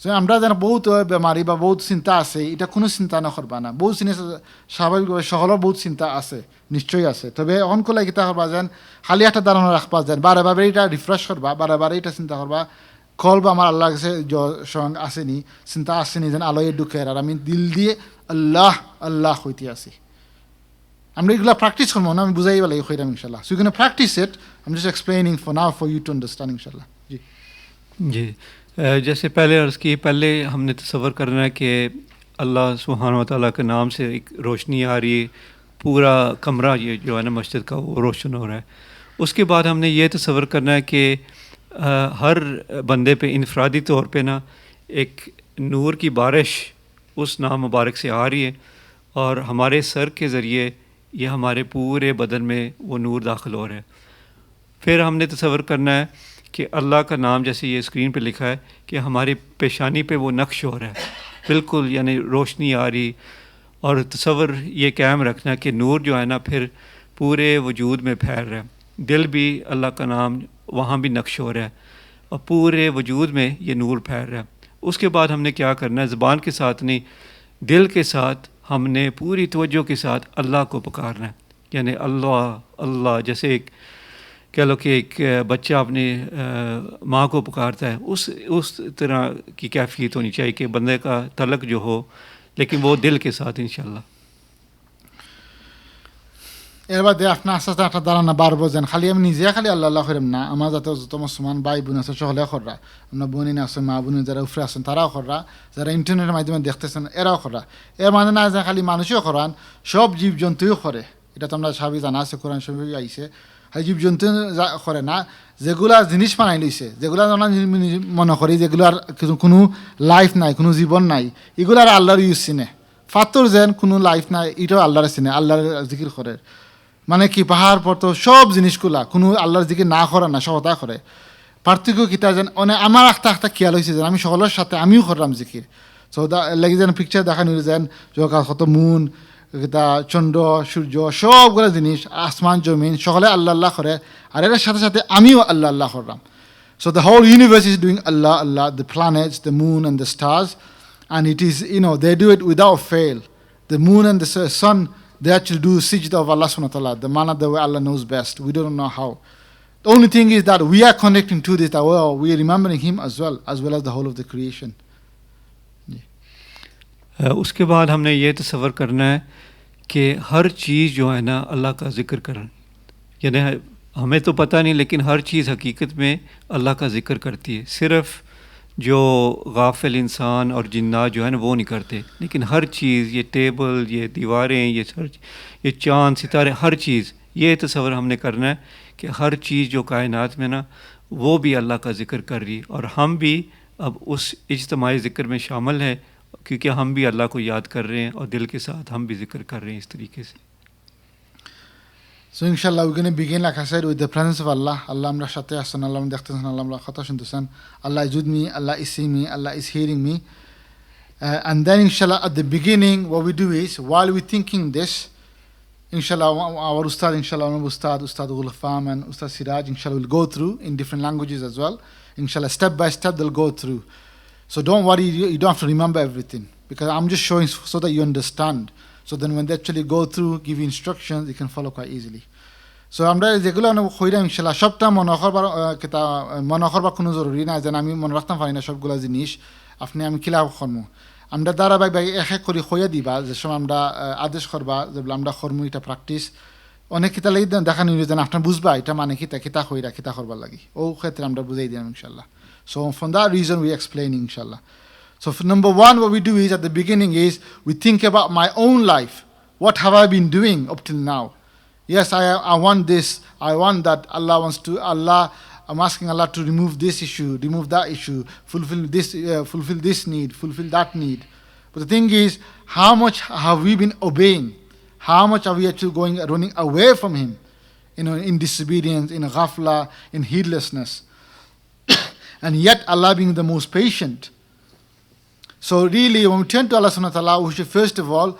[SPEAKER 3] So আমরা যেন বহুত বেমারি বা বহুত চিন্তা আছে, এটা কোনো চিন্তা নকরবা না। বহুত জিনিস স্বাভাবিকভাবে সকলের বহুত চিন্তা আছে, নিশ্চয়ই আছে, তবে অন করলে কিতা করবা যেন খালি একটা ধারণা রাখবা যেন বারে বারে এটা রিফ্রেশ করবা, বারে বারে এটা চিন্তা করবা, কলবা আমার আল্লাহর কাছে সঙ্গ আসেনি, চিন্তা আসেনি যেন আলোয় ঢুকের, আর আমি দিল দিয়ে আল্লাহ আল্লাহ হইতে আসি। আমরা এগুলো প্র্যাকটিস করবো না, আমি বুঝাই বলে হইলাম ইনশাল্লাহ। So you can practice it, I am just explaining for now for you to understand ইনশাল্লাহ। জি
[SPEAKER 4] जी, जैसे पहले अर्ज़ की, पहले हमने तसव्वुर करना है कि अल्लाह सुब्हानहू व तआला के नाम से एक रोशनी आ रही है, पूरा कमरा ये जो है ना मस्जिद का वो रोशन हो रहा है। उसके बाद हमने ये तसव्वुर करना है कि हर बंदे पे इनफरादी तौर पे ना एक नूर की बारिश उस नाम मुबारक से आ रही है, और हमारे सर के ज़रिए ये हमारे पूरे बदन में वो नूर दाखिल हो रहा है। फिर हमने तसव्वुर करना है कि अल्लाह का नाम, जैसे ये स्क्रीन पे लिखा है कि हमारी पेशानी पे वो नक्श हो रहा है, बिल्कुल यानी रोशनी आ रही, और तसव्वुर ये कायम रखना कि नूर जो है ना फिर पूरे वजूद में फैल रहा है। दिल भी अल्लाह का नाम वहाँ भी नक्श हो रहा है, और पूरे वजूद में ये नूर फैल रहा है। उसके बाद हमने क्या करना है, ज़बान के साथ नहीं, दिल के साथ हमने पूरी तवज्जो के साथ अल्लाह को पुकारना है, यानी अल्लाह अल्लाह। जैसे एक कह लो कि एक बच्चा अपनी माँ को पुकारता है, उस तरह की कैफियत होनी चाहिए कि बंदे का तलक जो हो, लेकिन वो दिल के साथ इंशाल्लाह।
[SPEAKER 3] এর বাদে আপনার আস্তে আস্তে একটা ধারণা বাড়বো যেন খালি আমি নিজে খালি আল্লাহ আল্লাহ করিম না, আমার যাতে যত মুসলমান ভাই বোন আছে সকলে কররা, আমরা বোনিন আছে মা বোন যারা উফরে আছেন তারাও কররা, যারা ইন্টারনেটের মাধ্যমে দেখতেছেন এরাও কররা। এর মানে না যে খালি মানুষও করান, সব জীবজন্তুও করে, এটা তো আমরা স্বাভাবিক জানা আছে, কোরআন শরীফে আইছে। আর জীবজন্তু করে না, যেগুলা জিনিস বানাই লইছে, যেগুলা আমরা মনে করি যেগুলার কোনো লাইফ নাই, কোনো জীবন নাই, এগুলার আল্লাহর ইউজ চিনে। ফাতর যেন কোনো লাইফ নাই, এটাও আল্লাহর চিনে, আল্লাহর জিকির করে। মানে কি পাহাড় পর্বত সব জিনিসগুলা কোনো আল্লাহর জিকির না করে না, সহতা করে। পার্থক্য কিতা যেন মানে আমার একটা খেয়াল হয়েছে যেন আমি সকলের সাথে আমিও করলাম জিকির। সো লাগি যেন পিকচার দেখানো যেন কত মুন, চন্দ্র সূর্য সবগুলো জিনিস, আসমান জমিন সকলে আল্লাহ আল্লাহ করে, আর এর সাথে সাথে আমিও আল্লাহ আল্লাহ করলাম। So the whole universe is doing আল্লাহ আল্লাহ, the planets, the moon and the stars, and it is they do it without fail. The moon and the sun, they actually do sajda of Allah subhanahu wa ta'ala, the manner the way Allah knows best. We don't know how. The only thing is that we are connecting to this, that we are remembering Him as well as the whole of the creation.
[SPEAKER 4] उसके बाद हमने ये तसव्वुर करना है कि हर चीज़ जो है ना अल्लाह का ज़िक्र करना, यानी हमें तो पता नहीं लेकिन हर चीज़ हकीकत में अल्लाह का ज़िक्र करती है। सिर्फ़ जो गाफिल इंसान और जिन्नात जो है ना वो नहीं करते, लेकिन हर चीज़, ये टेबल, ये दीवारें, ये चाँद सितारे, हर चीज़, ये तसव्वुर हमने करना है कि हर चीज़ जो कायनात में ना वो भी अल्लाह का ज़िक्र कर रही है, और हम भी अब उस इज्तिमाई ज़िक्र में शामिल हैं, क्योंकि हम भी अल्लाह को याद कर रहे हैं और दिल के साथ हम भी ज़िक्र कर रहे हैं इस तरीके से।
[SPEAKER 3] So inshallah we're going to begin, like I said, with the presence of Allah. Allah amra shate asan, Allah amra dekhtasan, Allah amra khata shintusan. Allah is with me, Allah is seeing me, Allah is hearing me. And then inshallah at the beginning what we do is, while we're thinking this, inshallah our ustad, inshallah Ustad Ghulafam and Ustad Siraj, inshallah will go through in different languages as well. Inshallah step by step they'll go through. So don't worry, you don't have to remember everything, because I'm just showing so that you understand. So then when they actually go through, give you instructions, you can follow quite easily. So আমরা যেগুলো খইরাম ইনশাল্লাহ সবটা মনে করবার কোনো জরুরি না, যেন আমি মনে রাখতাম পারি না সবগুলো জিনিস আপনি আমি খিলাফ কর্ম আমরা ধারাবাহিক এক এক করে খইয়া দিবা, যে সময় আমরা আদেশ করবা যেগুলো আমরা কর্ম এটা প্র্যাকটিস অনেক কিতা লাগি দেখা নিয়ে যেন আপনার বুঝবা এটা মানে কিতা খইরা কিতা করবার লাগি ও ক্ষেত্রে আমরা বুঝাই দিলাম ইনশাল্লাহ. So from that reason we explain inshallah. So for number one, what we do is at the beginning is we think about my own life. What have I been doing up till now? Yes, I want this, I want that. I'm asking Allah to remove this issue, remove that issue, fulfill this need, fulfill that need. But the thing is, how much have we been obeying? How much are we actually running away from Him? In disobedience, in ghafla, in heedlessness. And yet Allah being the most patient. So really, when we turn to Allah subhanahu wa ta'ala, we should first of all,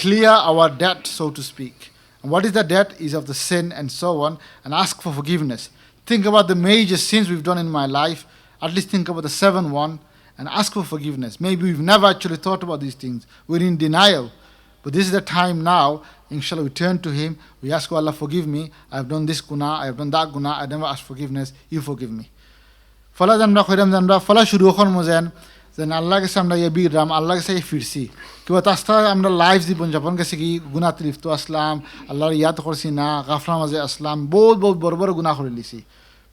[SPEAKER 3] clear our debt, so to speak. And what is that debt? Is of the sin and so on, and ask for forgiveness. Think about the major sins we've done in my life, at least think about the 7th one, and ask for forgiveness. Maybe we've never actually thought about these things. We're in denial. But this is the time now, inshallah, we turn to Him, we ask, oh Allah, forgive me, I've done this guna, I've done that guna, I never asked forgiveness, you forgive me. ফলা জানরা খৈরাম জানরা ফলা শুরু করবো যেন আল্লাহ গেছে আমরা বিরাম আল্লাহ গেছে ফিরছি কিংবা তাস্তা আমরা লাইফ জীবনযাপন গেছে কি গুণাত লিপ্ত আসলাম আল্লাহর ইয়াদ করছি না গাফলার মাঝে আসলাম বহুত বড় বড় গুণা করে লিছি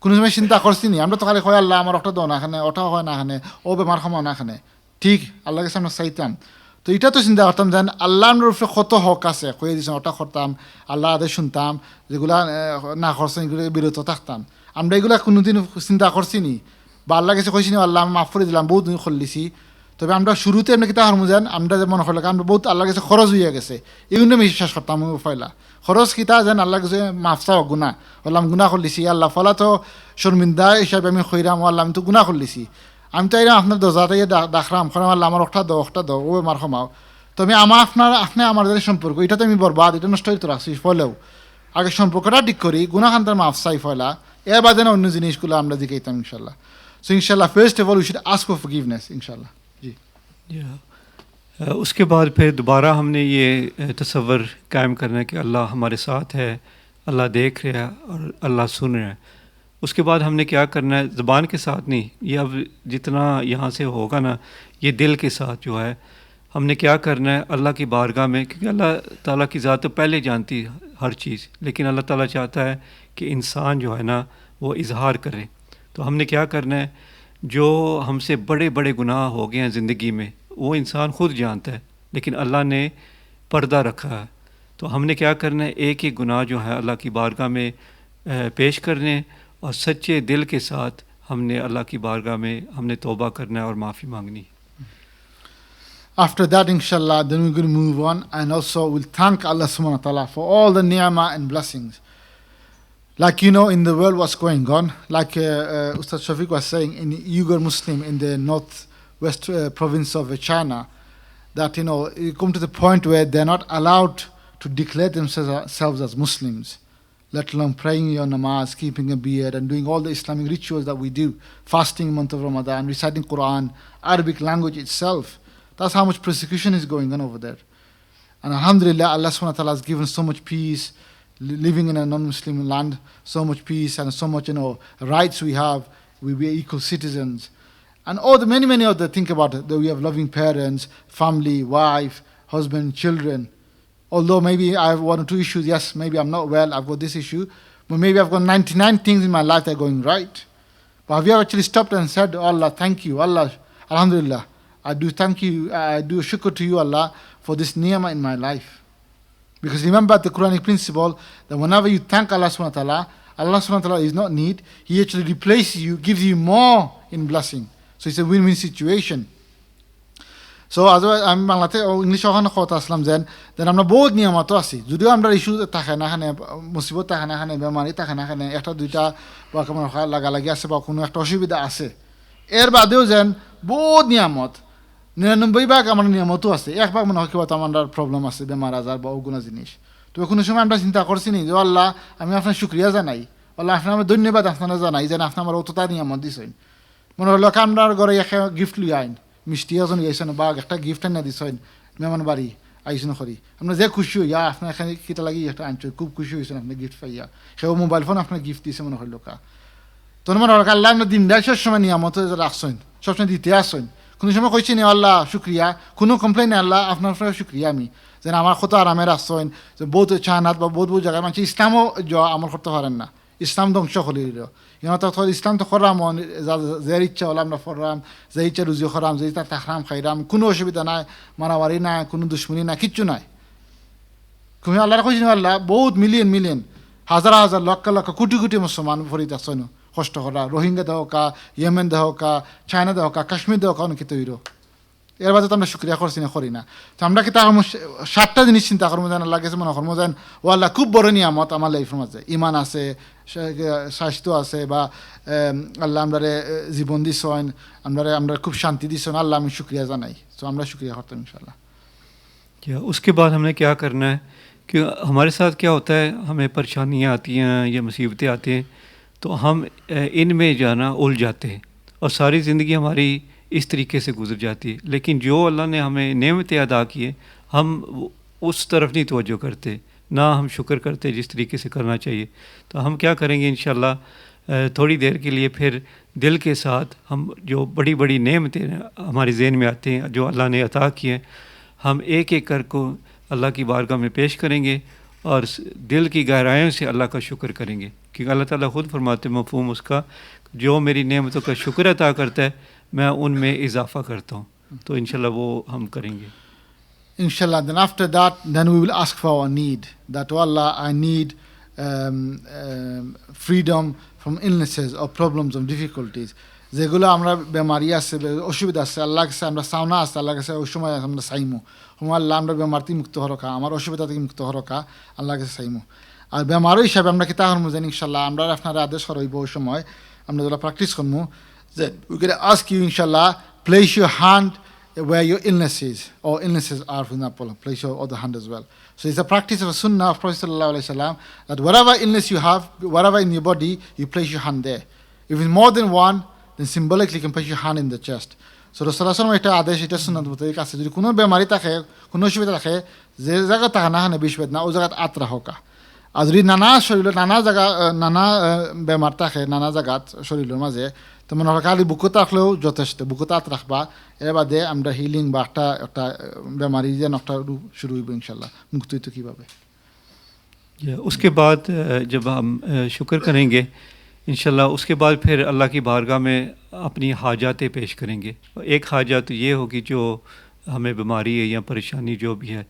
[SPEAKER 3] কোনো সময় চিন্তা করছি নি আমরা তো খালি কয় আল্লাহ আমার ওটা দাও না খানে ওটা হয় না খানে ও বেমার খামাও না খানে ঠিক আল্লাহ গেছে আমরা চাইতাম তো এটা তো চিন্তা করতাম যেন আল্লাহ আমার উপরে কত হক আছে কয়ে দিয়েছেন ওটা করতাম আল্লাহ আদেশ শুনতাম যেগুলা না করছেন এগুলো বিরত থাকতাম আমরা এগুলা কোনোদিন চিন্তা করছি নি বা আল্লাহ কাছে কইছি নি আল্লাহ আমি মাফ করে দিলাম বহুত দিন করলিছি তবে আমরা শুরুতে এমনি কিতা হরমু যেন আমরা যে মনে করলাম আমরা বহুত আল্লাহ কাছে খরচ হইয়া গেছে এগুলো আমি বিশ্বাস করতাম পয়লা খরচ কিতা যেন আল্লাহ কাছে মাফ চাও গুণা বললাম গুণা করলিছি আল্লাহ ফলা তো শর্মিন্দা হিসাবে আমি খৈরাম আল্লাহ আমি তো গুণা করলিছি আমি তো এরকম আপনার দরজাতে ডাকরাম খরাম আল্লাহ আমার ওটা দাও ও মার ক্ষমাও তবে আপনি আমার যে সম্পর্ক এটা তো আমি বরবাদ এটা নষ্ট হইতে রাখছি ফলেও আগে সম্পর্কটা ঠিক করি গুণাখান্তার মাফ চাই ফয়লা এর বাদে না অন্য জিনিসগুলো আমরা দিকেইতাম ইনশাল্লাহ. So inshallah, first of all, we should ask for forgiveness, inshallah. जी.
[SPEAKER 4] उसके बाद फिर दोबारा हमने ये तसव्वुर कायम करना है कि अल्लाह हमारे साथ है, अल्लाह देख रहा है और अल्लाह सुन रहा है. उसके बाद हमने क्या करना है, ज़बान के साथ नहीं, ये अब जितना यहाँ से होगा ना, ये दिल के साथ जो है हमने क्या करना है अल्लाह की बारगाह में, क्योंकि अल्लाह ताला की ज़ात तो पहले जानती हर चीज़, लेकिन अल्लाह ताला चाहता है कि इंसान जो है ना वो इजहार करे. तो हमने क्या करना है, जो हमसे बड़े बड़े गुनाह हो गए हैं ज़िंदगी में वो इंसान ख़ुद जानता है, लेकिन अल्लाह ने पर्दा रखा है. तो हमने क्या करना है, एक एक गुनाह जो है अल्लाह की बारगाह में पेश करने और सच्चे दिल के साथ हमने अल्लाह की बारगाह में हमने तौबा करना है और माफ़ी मांगनी.
[SPEAKER 3] After that, inshallah, then we're going to move on, and also we'll thank Allah subhanahu wa ta'ala for all the ni'mah and blessings. Like in the world what's going on, like Ustad Shafiq was saying, in Uyghur Muslim in the northwest province of China, that you come to the point where they're not allowed to declare themselves as Muslims, let alone praying your namaz, keeping a beard, and doing all the Islamic rituals that we do, fasting month of Ramadan, reciting Quran, Arabic language itself. That's how much persecution is going on over there. And alhamdulillah, Allah subhanahu wa ta'ala has given so much peace, living in a non-Muslim land, so much peace and so much rights we have. We are equal citizens, and all the many other, think about it, that we have loving parents, family, wife, husband, children. Although maybe I have 1 or 2 issues, yes, maybe I'm not well, I've got this issue, but maybe I've got 99 things in my life that are going right. But have you ever actually stopped and said, oh Allah, thank you, Allah, alhamdulillah, I do thank you, I do shukr to you, Allah, for this ni'mah in my life. Because remember the Quranic principle that whenever you thank Allah subhanahu wa ta'ala, Allah subhanahu wa ta'ala is not need, He actually replaces you, gives you more in blessing. So it's a win-win situation. So otherwise, আমি বাংলাতে English ওখানে কথা আসলাম দেন আমরা বহুত নিয়মত আছি, যদিও আমরা ইস্যু থাকে না খানে, মুসিবত থাকে না খানে, বেমারি থাকে না খানে, একটা দুইটা বা কেমন লাগালাগি আছে বা কোনো একটা অসুবিধা আছে, এর বাদেও বহুত নিয়ামত, 99 আমার নিয়ামতও আছে, 1 মনে হয় কিবা আমার প্রবলেম আছে, বেমার আজার বা ওগুলো জিনিস। তো কোনো সময় আমরা চিন্তা করছি নি যে আল্লাহ আমি আপনার শুক্রিয়া জানাই, আল্লাহ আপনার আমার ধন্যবাদ আপনারা জানাই যেন আপনি আমার অতটা নিয়ামত দিছেন। মনে হলো আপনার ঘরে গিফট লই আইন, মিষ্টি এজন গেছেন বা একটা গিফট এনে দিছেন মেহমান বাড়ি, আইসন করি আপনার যে খুশি হইয়া আপনার এখানে কিটা লাগি একটা আনছো খুব খুশি হয়েছেন আপনি গিফট পাইয়া সেও মোবাইল ফোন আপনার গিফট দিয়েছে মনে হইল কা তোর মনে হল আল্লাহ আপনার দিনদার সবসময় নিয়ামত রাখছেন সবসময় দিতে আসছেন কোনো সময় কইছি নি আল্লাহ শুক্রিয়া কোনো কমপ্লেন নেই আল্লাহ আপনার শুক্রিয়া আমি যেন আমার কত আরামে রাখছেন যে বহুত চায়নাত বা বহুত বহুত জায়গায় মানুষ ইসলামও আমল করতে পারেন না ইসলাম ধ্বংস করিল ইসলাম তো খরাম যে ইচ্ছা হলো আমরা ফরাম যে ইচ্ছা রুজি খরাম যে ইচ্ছা তাহরাম খাইরাম কোনো অসুবিধা নাই মারামারি নাই কোনো দুশ্মনী নাই কিচ্ছু নাই তুমি আল্লাহর কইছি আল্লাহ বহুত মিলিয়ন মিলিয়ন হাজার হাজার লক্ষ লক্ষ কোটি কোটি মুসলমান ভরি দেখছেন কষ্ট করা রোহিঙ্গা দেহ কা ইয়েমেন দেহ কা চায়না দেহ কা কাশ্মীর দেহ কা অনেক তৈরি এর বাদে তো আমরা শুক্রিয়া করছি না করি না তো আমরা কি তার 7টা জিনিস চিন্তা করবো যেন আল্লাহ গেছে মনে করবো যেন ও আল্লাহ খুব বড় নিয়ামত আমার লাইফের মাঝে ইমান আছে স্বাস্থ্য আছে বা আল্লাহ আমরা জীবন দিছেন আমরা খুব শান্তি দিছেন আল্লাহ আমি শুক্রিয়া জানাই তো আমরা শুক্রিয়া করতাম इंशाल्लाह
[SPEAKER 4] क्या उसके बाद हमने क्या करना है कि हमारे साथ क्या होता है हमें परेशानियाँ आती हैं या मुसीबतें आती हैं तो हम इनमें जाना उलझ जाते हैं और सारी ज़िंदगी हमारी इस तरीके से गुजर जाती है लेकिन जो अल्लाह ने हमें नेमतें अदा की है हम उस तरफ नहीं तवज्जो करते ना हम शुक्र करते जिस तरीके से करना चाहिए तो हम क्या करेंगे इंशाल्लाह थोड़ी देर के लिए फिर दिल के साथ हम जो बड़ी बड़ी नेमतें हमारे ज़हन में आते हैं जो अल्लाह ने अता किए हैं हम एक एक कर को अल्लाह की बारगाह में पेश करेंगे और दिल की गहराइयों से अल्लाह का शुक्र करेंगे क्योंकि अल्लाह ताला ख़ुद फरमाते मफ़हूम उसका जो मेरी नेमतों का शुक्र अता करता है मैं उनमें इजाफ़ा करता हूँ तो इंशाल्लाह वो हम करेंगे
[SPEAKER 3] inshallah then after that then we will ask for our need that oh Allah I need freedom from illnesses or problems or difficulties যেগুলো আমরা বেমারি আছে অসুবিধা আছে আল্লাহ কাছে আমরা সাউনা আছে আল্লাহ কাছে ওই সময় আমরা চাইমু আল্লাহ আমরা বেমারটি মুক্ত হরকা আমার অসুবিধা থেকে মুক্ত হরকা আল্লাহ কাছে চাইমু আর বেমারও হিসাবে আমরা কি তাহলে জানি ইনশাল্লাহ আমরা আপনারা আদেশ করব ওই সময় আমরা যেটা প্র্যাকটিস করবো যে we can ask you inshallah place your hand where your illness is or illnesses are for example place your other hand as well so it's a practice of a sunnah of Prophet sallallahu alaihi wasallam that whatever illness you have whatever in your body you place your hand there if it's more than one then symbolically you can place your hand in the chest so Rasulullah sallallahu alaihi wasallam এটা আদেশ এটা সুন্নাত মোতাবেক আছে যদি কোনো বেমারি থাকে কোনো অসুবিধা থাকে যে জায়গা থাকে না হানে বিষ বেদনা ওই জায়গাত আত্রা হোকা আর যদি নানা শরীরে নানা জায়গা নানা বেমার থাকে নানা জায়গাত শরীরের মাঝে তো মনে হয় খালি বুকুত রাখলেও যথেষ্ট বুকুত আত রাখবা এর বাদে আমরা হিলিং বা একটা বেমারি যেন একটা শুরু হইব ইনশাল্লাহ মুক্ত হইতো কীভাবে
[SPEAKER 4] उसके बाद जब हम शुक्र करेंगे इंशाल्लाह उसके बाद फिर अल्लाह की बारगाह में अपनी हाजातें पेश करेंगे एक हाजा तो ये होगी जो हमें बीमारी है या परेशानी जो भी है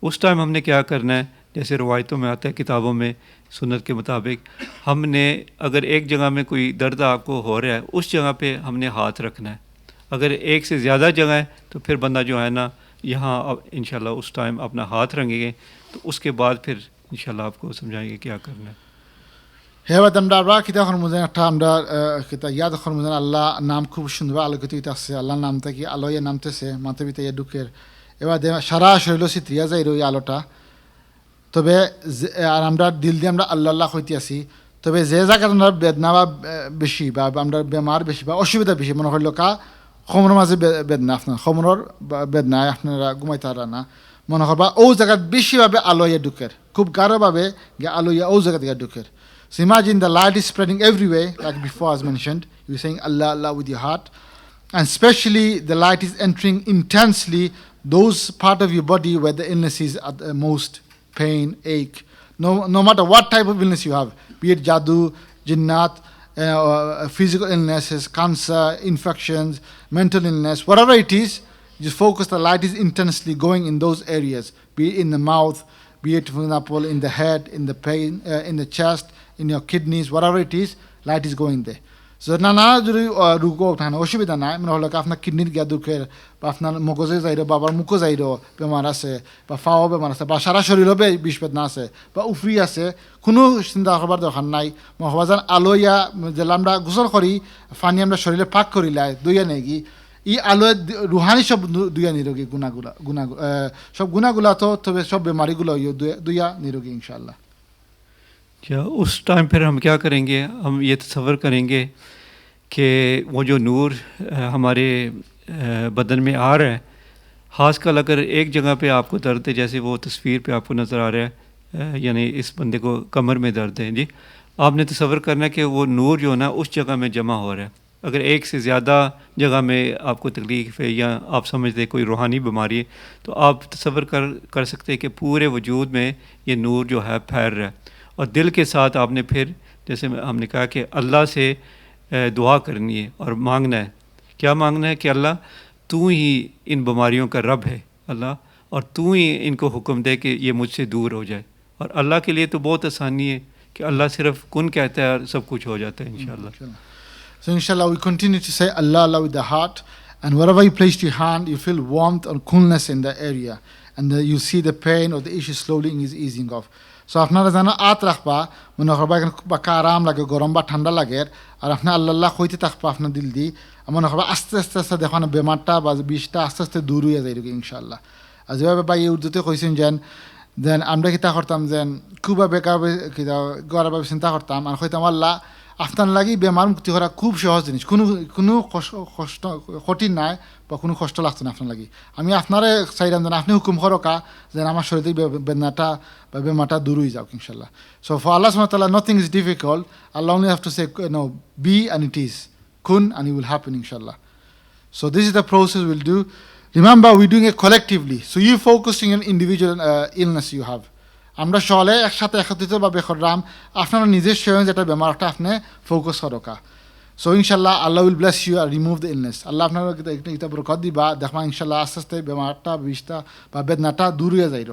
[SPEAKER 4] उस टाइम हमने क्या करना है जैसे रवायतों में आता है किताबों में सुन्नत के मुताबिक हमने अगर एक जगह में कोई दर्द आपको हो रहा है उस जगह पे हमने हाथ रखना है अगर एक से ज़्यादा जगह है तो फिर बंदा जो है ना यहाँ इंशाल्लाह उस टाइम अपना हाथ रखेंगे तो उसके बाद फिर इंशाल्लाह आपको समझाएंगे क्या करना है
[SPEAKER 3] হেবাদ আমরা কিতা খরমুজান একটা আমরা কিতা ইয়াদ খরমুজান আল্লাহ নাম খুব সুন্দর আলোকিত আছে আল্লাহ নামটা কি আলোয় নামতেছে মাথা পিতা দুঃখের এবার সারা শরীর সিত্রিয়া যায় ওই আলোটা তবে আর আমরা দিল দিয়ে আমরা আল্লাহ আল্লাহ হইতে আসি তবে যে জায়গায় আমরা বেদনা বা বেশি বা আমরা বেমার বেশি বা অসুবিধা বেশি মনে হইল কা খমর মাঝে বেদনা আপনার খমরের বেদনায় আপনারা ঘুমাইতে পারা না মনে করবা ও জায়গায় বেশিভাবে আলোয় ঢুকের খুব গাঢ়ভাবে আলোয় ও জায়গা থেকে ঢুকের So imagine the light is spreading everywhere, like before as mentioned. You're saying Allah, Allah with your heart. And especially the light is entering intensely those part of your body where the illness is at the most pain, ache. No matter what type of illness you have, be it jadoo, jinnat, physical illnesses, cancer, infections, mental illness, whatever it is, just focus the light is intensely going in those areas, be it in the mouth, be it for example in the head, in the pain, in the chest, in your kidneys, whatever it is, light is going there. So নানা যদি রোগ থাকে অসুবিধা নাই মানে হলো আপনার কিডনির গিয়া দুঃখের বা আপনার মগজে যাইরো বা আবার মুখো যাইরো বেমার আছে বা ফাও বেমার আছে বা সারা শরীরও বিষ বেদনা আছে বা উফরি আছে কোনো চিন্তা করবার দরকার নাই মহাবাজান আলোয়া যেটা আমরা গোসল করি পানি আমরা শরীরে পাক করিলাই দইয়া নেগি ই আলোয় রুহানি সব দুইয়া নিরোগী গুণাগুলা সব গুণাগুলা তো তবে সব বেমারিগুলো দুইয়া নিরোগী ইনশাআল্লাহ
[SPEAKER 4] क्या उस टाइम फिर हम क्या करेंगे हम ये तसव्वुर करेंगे कि वो जो नूर हमारे बदन में आ रहा है ख़ासकर अगर एक जगह पे आपको दर्द है, जैसे वो तस्वीर पे आपको नज़र आ रहा है, यानी इस बंदे को कमर में दर्द है जी, आपने तसव्वुर करना है कि वो नूर जो है ना उस जगह में जमा हो रहा है। अगर एक से ज़्यादा जगह में आपको तकलीफ़ है या आप समझते हैं कोई रूहानी बीमारी है, तो आप तसव्वुर कर सकते हैं कि पूरे वजूद में ये नूर जो है फैल रहा है। और दिल के साथ आपने फिर जैसे हमने कहा कि अल्लाह से दुआ करनी है और मांगना है। क्या मांगना है कि अल्लाह तू ही इन बीमारियों का रब है अल्लाह, और तू ही इनको हुक्म दे कि ये मुझसे दूर हो जाए। और अल्लाह के लिए तो बहुत आसानी है कि अल्लाह सिर्फ कुन कहता है और सब कुछ हो जाता है इंशाल्लाह।
[SPEAKER 3] So inshallah we continue to say Allah Allah with the heart, and wherever you place your hand you feel warmth or coolness in the area, and you see the pain or the issue slowly is easing off. So আপনারা যেন আত রাখবা, মনে করবা এখানে বাকা আরাম লাগে, গরম বা ঠান্ডা লাগে, আর আপনি আল্লাহ আল্লাহ কইতে থাকবা আপনার দিল দি, মনে করবা আস্তে আস্তে আস্তে দেখো না বেমারটা বা বিষটা আস্তে আস্তে দূর হয়ে যায় ইনশাআল্লাহ। আর যেভাবে বা এই উর্দুতে কইছেন যেন আমরা কিতা করতাম যেন খুব বেকার কিতা গড়াভাবে চিন্তা করতাম আর কইতাম আল্লাহ আপনার লাগি বেমার মুক্তি করা খুব সহজ জিনিস, কোনো কষ্ট কঠিন নাই বা কোনো কষ্ট লাগতো না আপনার লাগি। আমি আপনারে চাইলাম যেন আপনি হুকুম করকা যেন আমার শরীরে বেদনাটা বা বেমারটা দূর হয়ে যাও ইনশাল্লাহ। সো ফর আল্লাহ সুবহানাহু ওয়া তাআলা nothing is difficult. Allah only have to say no, be and it is, kun and it will happen inshallah. So this is the process we'll do. Remember we're doing it collectively, so you focusing on individual illness you have. আমরা সলে একসাথে একত্রিতভাবে করলাম, আপনারা নিজের স্বয়ং যেটা বেমারটা আপনি ফোকাস করকা। সো ইনশাল্লাহ Allah will bless you or remove the illness. Allah আপনারা এটা বরকত দিবা, দেখবা ইনশাল্লাহ আস্তে আস্তে বেমারটা বিষটা বা বেদনাটা দূর হয়ে যাইল।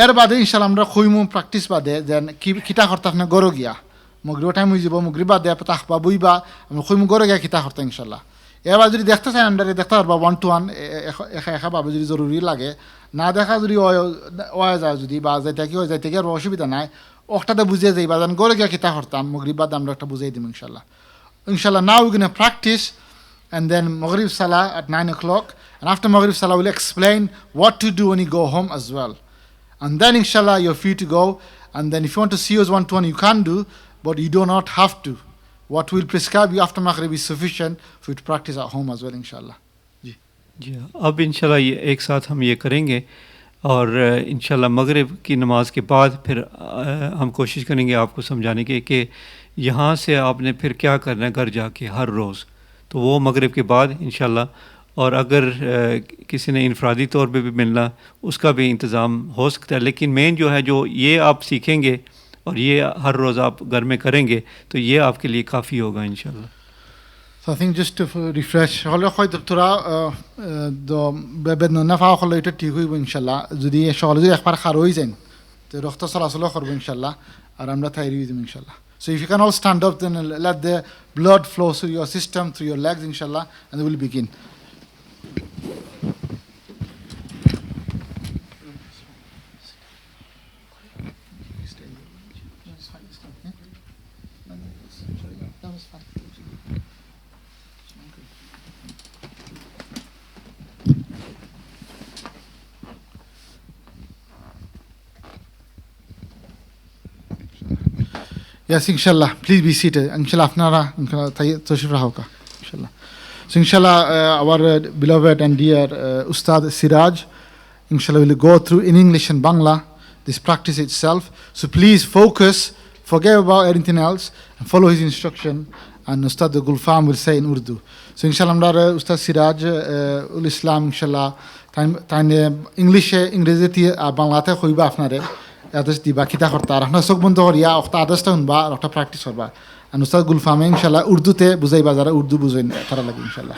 [SPEAKER 3] এর বাদে ইনশাল্লাহ আমরা খুইমু প্র্যাকটিস বাদে যেন কিতা করতে আপনি গরো গিয়া মগরিব টাইম হয়ে যাব, মগরিব বাদে তাকবা বইবা আমরা খুইমু গরো গিয়া কিতা করতে ইনশাল্লাহ। এবার যদি দেখতে চান আমরা দেখতে পারবা 1-to-1 একা একা ভাবে যদি জরুরি লাগে, না দেখা যদি ওয়া যায় যদি বা যাইতে কি যাইতে কি আর অসুবিধা নাই, ওটাতে বুঝিয়ে যাই বা যেন গড়ে গিয়া কিতা করতাম মগরিব বাদ আমরা একটা বুঝিয়ে দিব ইনশাল্লাহ। Inshallah now we're going to practice, and then Maghrib Salah at 9 o'clock, and after Maghrib Salah we'll explain what to do when you go home as well. And then inshallah you're free to go, and then if you want to see us 1-to-1 you can do, but you do not have to. What we'll prescribe you after Maghrib is sufficient for you to practice at home as well inshallah.
[SPEAKER 4] जी अब इंशाल्लाह ये एक साथ हम ये करेंगे, और इंशाल्लाह मगरिब की नमाज के बाद फिर हम कोशिश करेंगे आपको समझाने की कि यहाँ से आपने फिर क्या करना है घर जाके हर रोज़। तो वो मगरिब के बाद इंशाल्लाह, और अगर किसी ने इनफरादी तौर पे भी मिलना उसका भी इंतज़ाम हो सकता है, लेकिन मेन जो है जो ये आप सीखेंगे और ये हर रोज़ आप घर में करेंगे तो ये आपके लिए काफ़ी होगा इंशाल्लाह।
[SPEAKER 3] So I think just to refresh, হলে হয়তো তোরা বেদনা ফাও হলে এটা ঠিক হইব ইনশাআল্লাহ। যদি সকালে যদি একবার খার হয়ে যান তো রক্ত চলাচল করবো ইনশাআল্লাহ, আর আমরা তাই দিব ইনশাআল্লাহ। So if you can all stand up, then let the blood flow through your system, through your legs inshallah, and we will begin. Yes, inshallah. Please be seated. Inshallah, afnara, tashif rahoka. Inshallah. So, inshallah, our beloved and dear Ustad Siraj, inshallah, will go through in English and Bangla this practice itself. So, please focus, forget about anything else, and follow his instruction. And Ustad Gulfam will say in Urdu. So, inshallah, Ustad Siraj ul Islam, inshallah, time English, English, Banglate, Khoiba afnare. আদেশ দিবা কিতা করতা আর আপনার চোখ বন্ধ করিয়া একটা আদেশটা শুনবা আর একটা প্র্যাকটিস করবা। আর উস্তাদ গুলফামে ইনশাআল্লাহ উর্দুতে বুঝাইবা যারা উর্দু বুঝেন তারা লাগে ইনশাআল্লাহ।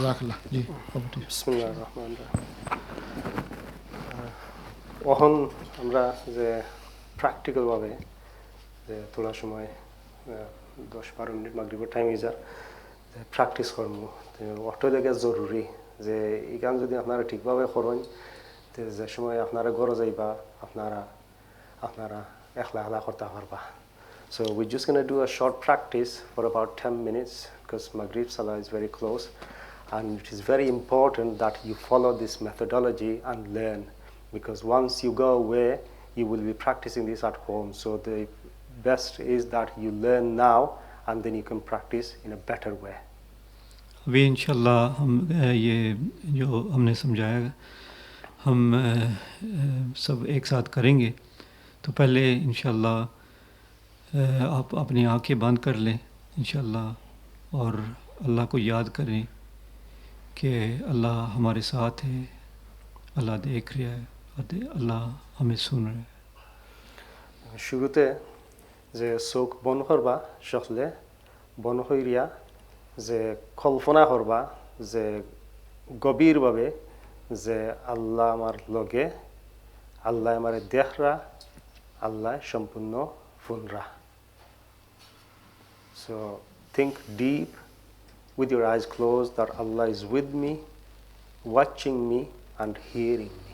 [SPEAKER 3] জাযাকাল্লাহ। জি
[SPEAKER 5] বিসমিল্লাহির রহমানির রহিম। এখন আমরা যে প্র্যাকটিক্যাল ভাবে যে তোলা সময় 10-12 মিনিট মাগরিবের টাইম হয়ে যায় যে প্র্যাকটিস করব, ওটা দেখে জরুরি যে এখান যদি আপনারা ঠিকভাবে করেন যে সময় আপনারা ঘরে যাইবা আপনারা একলা করতে পারবা। So we're just going to do a short practice for about 10 minutes because Maghrib Salah is very close, and it is very important that you follow this methodology and learn, because once you go away you will be practicing this at home. So the best is that you learn now and then you can practice in a better way.
[SPEAKER 4] अभी इंशाल्लाह हम ये जो हमने समझाया हम सब एक साथ करेंगे। तो पहले इंशाल्लाह आप अपनी आंखें बंद कर लें इंशाल्लाह और अल्लाह को याद करें कि अल्लाह हमारे साथ है, अल्लाह देख रहा है, अल्लाह हमें सुन रहा है।
[SPEAKER 5] শুরুতে যে চোখ বন্ধ করবা সকলে বন্ধ করিয়া যে কল্পনা করবা যে গভীরভাবে যে আল্লাহ আমার লগে, আল্লাহ আমার দেখরা, আল্লাহ সম্পূর্ণ ফুনরা। So think deep with your eyes closed that Allah is with me, watching me and hearing me.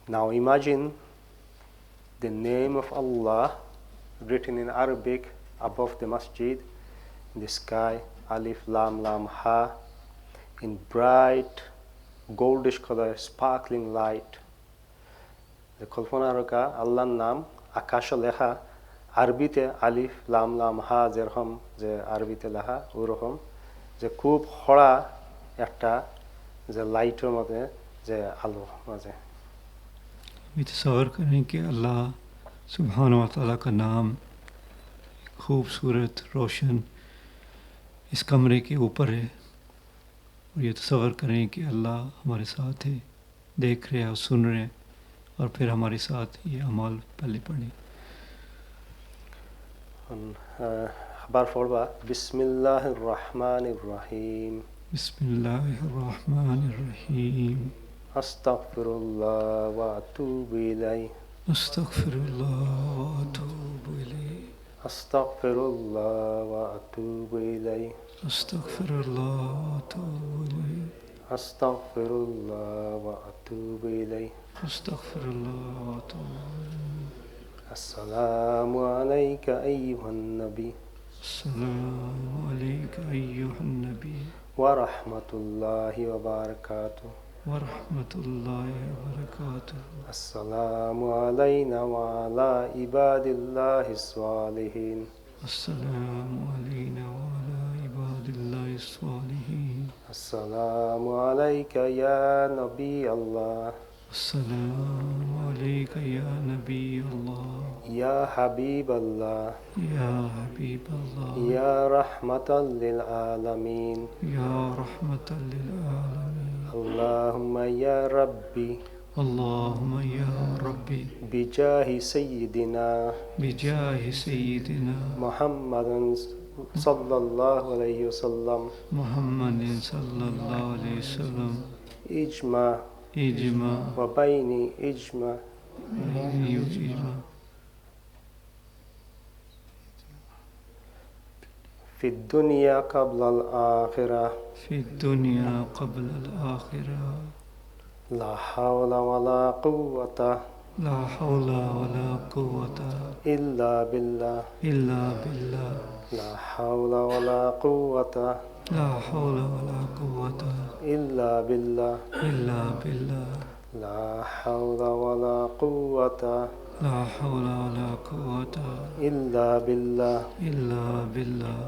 [SPEAKER 5] Now imagine the name of Allah written in Arabic above the masjid in the sky, Alif Lam Lam Ha, in bright goldish color, sparkling light. The কল্পনা রকা আল্লাহর নাম আকাশে লেখা, আরবিতে আলিফ লাম লাম হা যেরকম যে আরবিতে লেখা ওরকম যে খুব খড়া একটা যে লাইটের মধ্যে যে আলো মাঝে।
[SPEAKER 4] अभी तस्वर करें कि अल्लाह सुब्हान व तआला का नाम खूबसूरत रोशन इस कमरे के ऊपर है और ये तस्वर करें कि अल्लाह हमारे साथ है, देख रहे हैं और सुन रहे हैं और फिर हमारे साथ ये अमाल पहले पढ़ें।
[SPEAKER 5] खबर पढ़वा बिस्मिल्लाहिर रहमानिर रहीम
[SPEAKER 4] बिस्मिल्लाहिर रहमानिर रहीम
[SPEAKER 5] अस्तगफिरुल्लाह व अतूबु इलैह
[SPEAKER 4] अस्तगफिरुल्लाह व अतूबु इलैह
[SPEAKER 5] अस्तगफिरुल्लाह व अतूबु इलैह
[SPEAKER 4] अस्तगफिरुल्लाह व अतूबु इलैह
[SPEAKER 5] अस्तगफिरुल्लाह व अतूबु इलैह
[SPEAKER 4] अस्तगफिरुल्लाह व अतूबु इलैह।
[SPEAKER 5] अस्सलामु अलैका अय्युहन नबी
[SPEAKER 4] अस्सलामु अलैका अय्युहन नबी
[SPEAKER 5] व रहमतुल्लाहि व बरकातुहू
[SPEAKER 4] व रहमतुल्लाहि व बरकातुहू।
[SPEAKER 5] अस्सलामु अलैना व अला इबादिल्लाहिस सालिहीन
[SPEAKER 4] अस्सलामु अलैना व अला इबादिल्लाहिस सालिहीन।
[SPEAKER 5] अस्सलामु अलैका या नबी अल्लाह
[SPEAKER 4] अस्सलामु अलैका या नबी अल्लाह
[SPEAKER 5] या हबीब अल्लाह
[SPEAKER 4] या हबीब अल्लाह
[SPEAKER 5] या रहमतल लिल आलमीन
[SPEAKER 4] या रहमतल लिल आलमीन।
[SPEAKER 5] अल्लाहुम्मा या रब्बी
[SPEAKER 4] अल्लाहुम्मा या रब्बी
[SPEAKER 5] बिजाहि सय्यिदिना
[SPEAKER 4] बिजाहि सय्यिदिना
[SPEAKER 5] मुहम्मदन सल्लल्लाहु अलैहि वसल्लम
[SPEAKER 4] मुहम्मदिन सल्लल्लाहु अलैहि वसल्लम
[SPEAKER 5] इज्मा
[SPEAKER 4] इज्मा
[SPEAKER 5] व बैनी इज्मा
[SPEAKER 4] इज्मा
[SPEAKER 5] फि दुनिया क़ब्लल आखिरा
[SPEAKER 4] फी दुनिया क़ब्ल अल आखिरा
[SPEAKER 5] ला हौला वला कुव्वता
[SPEAKER 4] ला हौला वला कुव्वता
[SPEAKER 5] इल्ला बिल्लाह
[SPEAKER 4] इल्ला बिल्लाह
[SPEAKER 5] ला हौला वला कुव्वता
[SPEAKER 4] ला हौला वला कुव्वता
[SPEAKER 5] इल्ला बिल्लाह
[SPEAKER 4] इल्ला बिल्लाह
[SPEAKER 5] ला हौला वला कुव्वता
[SPEAKER 4] ला हौला वला कुव्वता
[SPEAKER 5] इल्ला बिल्लाह।
[SPEAKER 4] इल्ला बिल्लाह।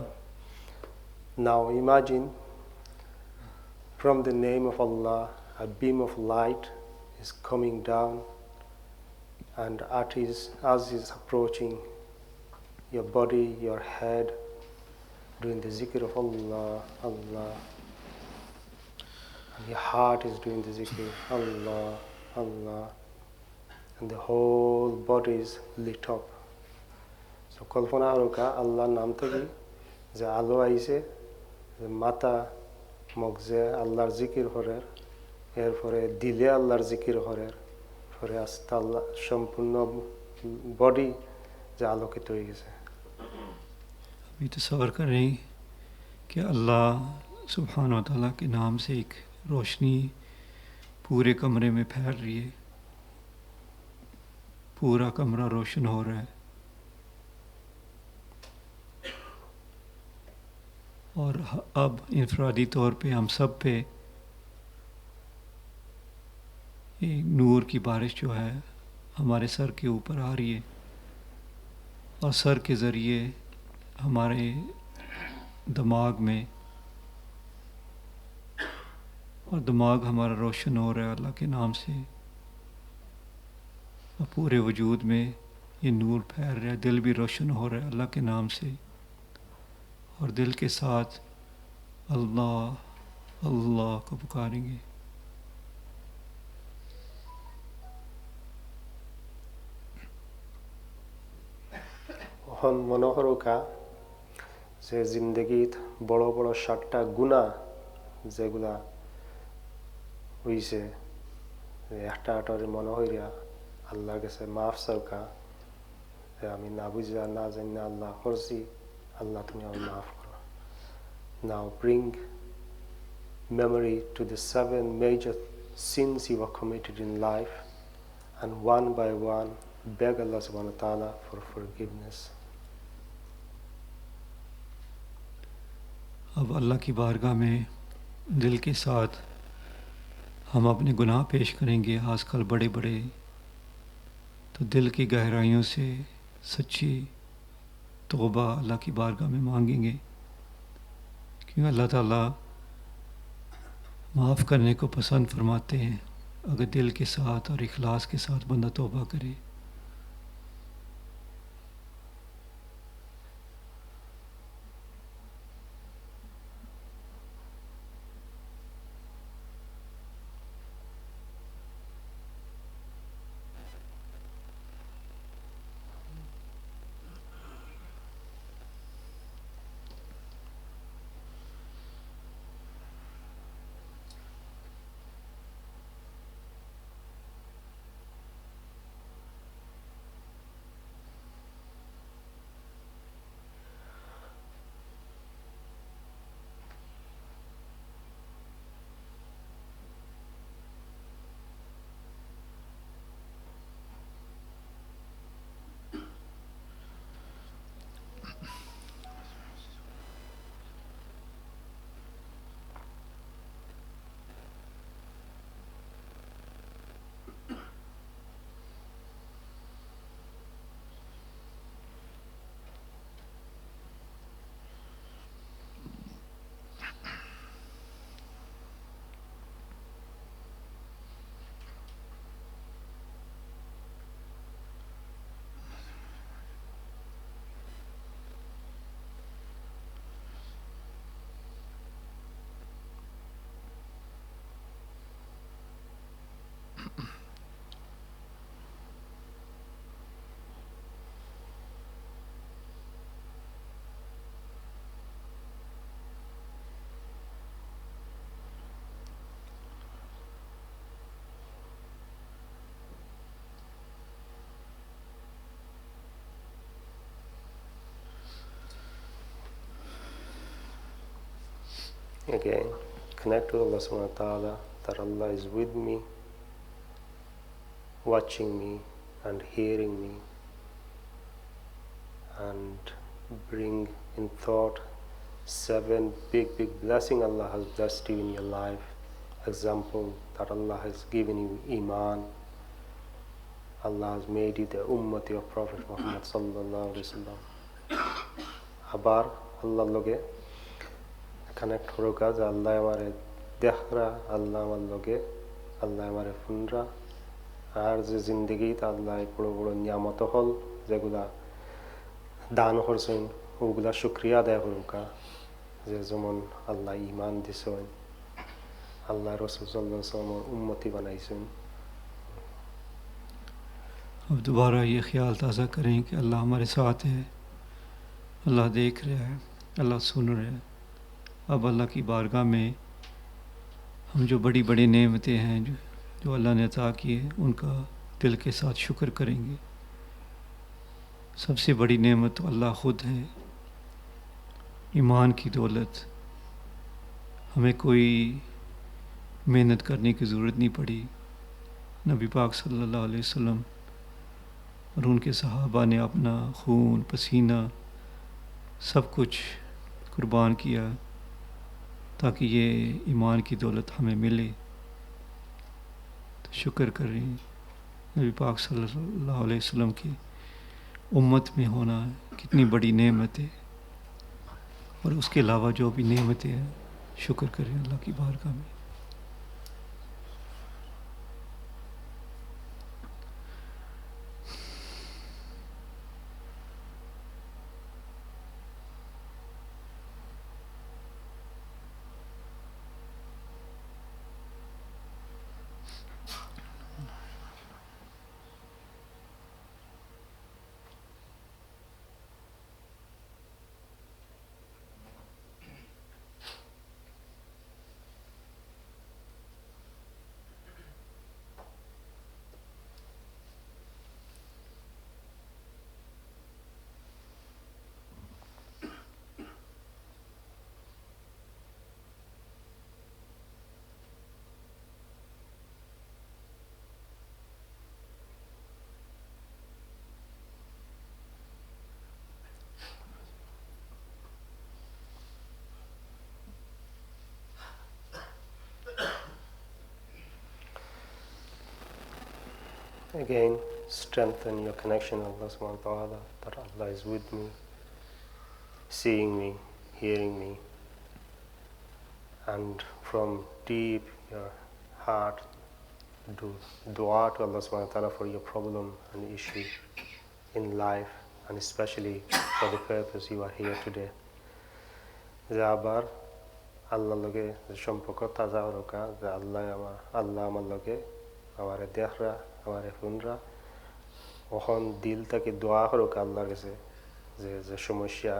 [SPEAKER 5] Now imagine from the name of Allah a beam of light is coming down and as is approaching your body, your head, doing the zikr of Allah, Allah. And your heart is doing the zikr, Allah, Allah. And the whole body is lit up. So kalpana haruka Allah naam theki je alo aise je mata মগজে আল্লাহর জিকির করের এরপরে দিলে আল্লাহর জিকির করের পরে আস্তে আল্লাহ সম্পূর্ণ বডি যে আলোকিত হয়ে গেছে।
[SPEAKER 4] अभी तस्वर करें कि अल्लाह सुब्हान व तआला के नाम से एक रोशनी पूरे कमरे में फैल रही है, पूरा कमरा रोशन हो रहा है। और अब इनफरादी तौर पे हम सब पे एक नूर की बारिश जो है हमारे सर के ऊपर आ रही है और सर के ज़रिए हमारे दिमाग में और दिमाग हमारा रोशन हो रहा है अल्लाह के नाम से और पूरे वजूद में ये नूर फैल रहा है। दिल भी रोशन हो रहा है अल्लाह के नाम से और दिल के साथ अल्लाह अल्लाह को पुकारेंगे।
[SPEAKER 5] হন মনে করুকা যে জিন্দগিত বড় বড় 7টা গুনাহ যেগুলা হইছে একটা আটারে মনে হইরা আল্লাহর কাছে মাফ চাওকা যে আমি না বুঝা না জানি আল্লাহ করছি আল্লাহ তুমি আমাকে মাফ করো। Now bring memory to the 7 major sins you have committed in life and one by one beg Allah subhanahu wa ta'ala for forgiveness.
[SPEAKER 4] अब अल्लाह की बारगाह में दिल के साथ हम अपने गुनाह पेश करेंगे। आजकल बड़े बड़े तो दिल की गहराइयों से सच्ची तौबा अल्लाह की बारगाह में मांगेंगे क्योंकि अल्लाह ताला माफ़ करने को पसंद फरमाते हैं अगर दिल के साथ और इखलास के साथ बंदा तौबा करे।
[SPEAKER 5] Again, connect with Allah subhanahu wa ta'ala that Allah is with me, watching me and hearing me, and bring in thought 7 big blessings Allah has blessed you in your life. Example, that Allah has given you Iman, Allah has made you the ummati of Prophet Muhammad sallallahu alaihi wasallam. Abar Allah loge connect hoga je Allah amare dekhra, Allah amar loge, Allah amare funra আর যে জিন্দগিতে আল্লাহ বড় বড় নিয়ামত হল যেগুলা দান করছেন ওগুলা শুকরিয়া আদায় করুকা যে যেমন আল্লাহ ঈমান দিছেন আল্লাহ রাসূল সাল্লাল্লাহু আলাইহি ওয়াসাল্লামের উম্মতি বানাইছেন।
[SPEAKER 4] अब दोबारा ये ख्याल ताज़ा करें कि अल्लाह हमारे साथ है, अल्लाह देख रहा है, अल्लाह सुन रहा है। अब अल्लाह की बारगाह में हम जो बड़ी बड़ी नेमतें हैं जो अल्लाह ने अता की है उनका दिल के साथ शुक्र करेंगे। सबसे बड़ी नेमत तो अल्लाह ख़ुद है, ईमान की दौलत। हमें कोई मेहनत करने की ज़रूरत नहीं पड़ी। नबी पाक सल्लल्लाहु अलैहि वसल्लम और उनके सहाबा ने अपना खून पसीना सब कुछ कुर्बान किया ताकि ये ईमान की दौलत हमें मिले। तो शुक्र करें नबी पाक सल्लल्लाहु अलैहि वसल्लम की उम्मत में होना कितनी बड़ी नेमत है, और उसके अलावा जो भी नेमतें हैं शुक्र करें अल्लाह की बारगाह में।
[SPEAKER 5] Again, strengthen your connection with Allah subhanahu wa ta'ala, that Allah is with me, seeing me, hearing me, and from deep your heart do dua to Allah subhanahu wa ta'ala for your problem and issue in life, and especially for the purpose you are here today. Zabar Allah loge সম্পর্ক তাজা হরকা যে আল্লাহ আমার লগে আমারে দেখরা আমারে শুনরা ওখন দিল থেকে দোয়া হরকা আল্লাহর কাছে যে যে সমস্যা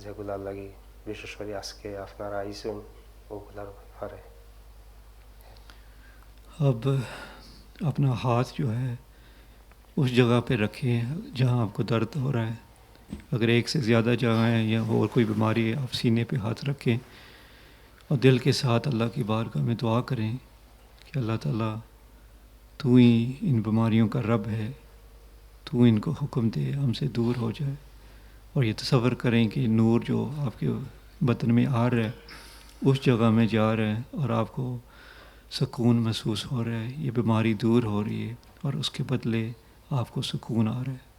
[SPEAKER 5] যেগুলা লাগি বিশেষ করে আজকে আপনারা আইসুন ওগুলার ব্যাপারে।
[SPEAKER 4] अब अपना हाथ जो है उस जगह पे रखें जहाँ आपको दर्द हो रहा है। अगर एक से ज़्यादा जगह है या और कोई बीमारी है, आप सीने पे हाथ रखें और दिल के साथ अल्लाह की बारगाह में दुआ करें कि अल्लाह ताला तू ही इन बीमारियों का रब है, तू इनको हुक्म दे हमसे दूर हो जाए। और ये तसव्वुर करें कि नूर जो आपके बदन में आ रहा है उस जगह में जा रहा है और आपको सुकून महसूस हो रहा है, ये बीमारी दूर हो रही है और उसके बदले आपको सुकून आ रहा है।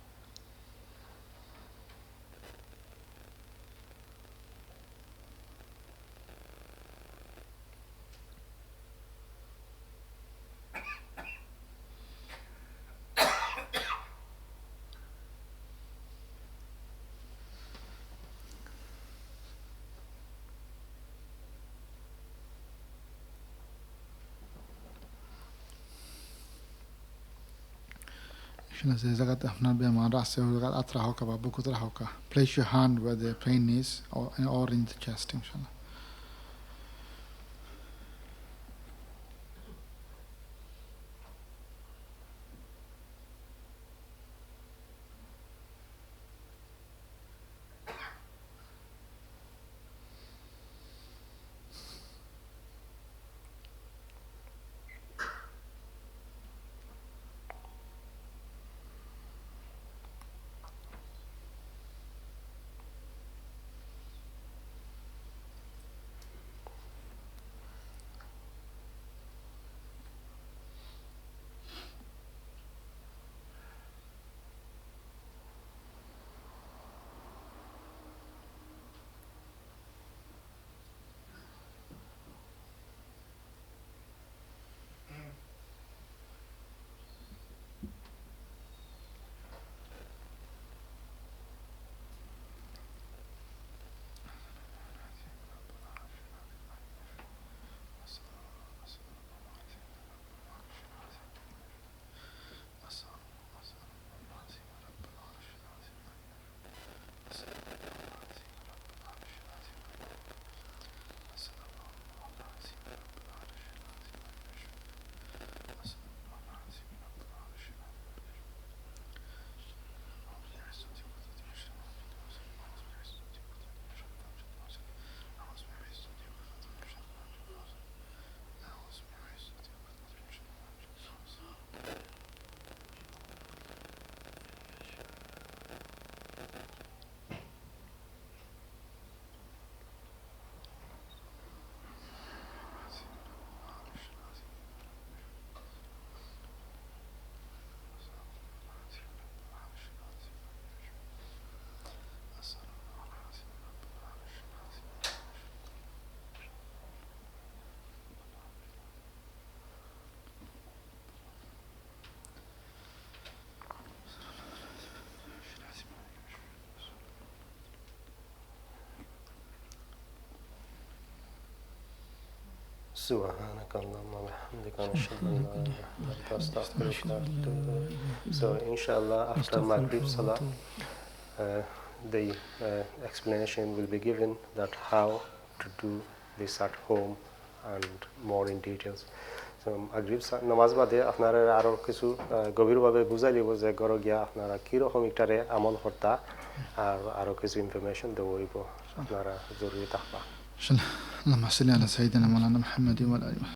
[SPEAKER 3] Place your hand where the pain is, or in the chest, inshallah.
[SPEAKER 5] سبحانك اللهم وبحمدك ونشهد أن لا إله إلا أنت أستغفرك وأتوب إليك. So inshallah after Maghrib Salah the explanation will be given that how to do this at home and more in details. So Maghrib নামাজ বাদে আপনারা আরো কিছু গভীরভাবে বুঝাই দিব যে ঘরে গিয়া আপনারা কি রকম ইটারে আমল করতা আর আরো কিছু ইনফরমেশন দেব আপনারা জরুরি থাকবা
[SPEAKER 3] اللهم صل على سيدنا مولانا محمد وعلى آله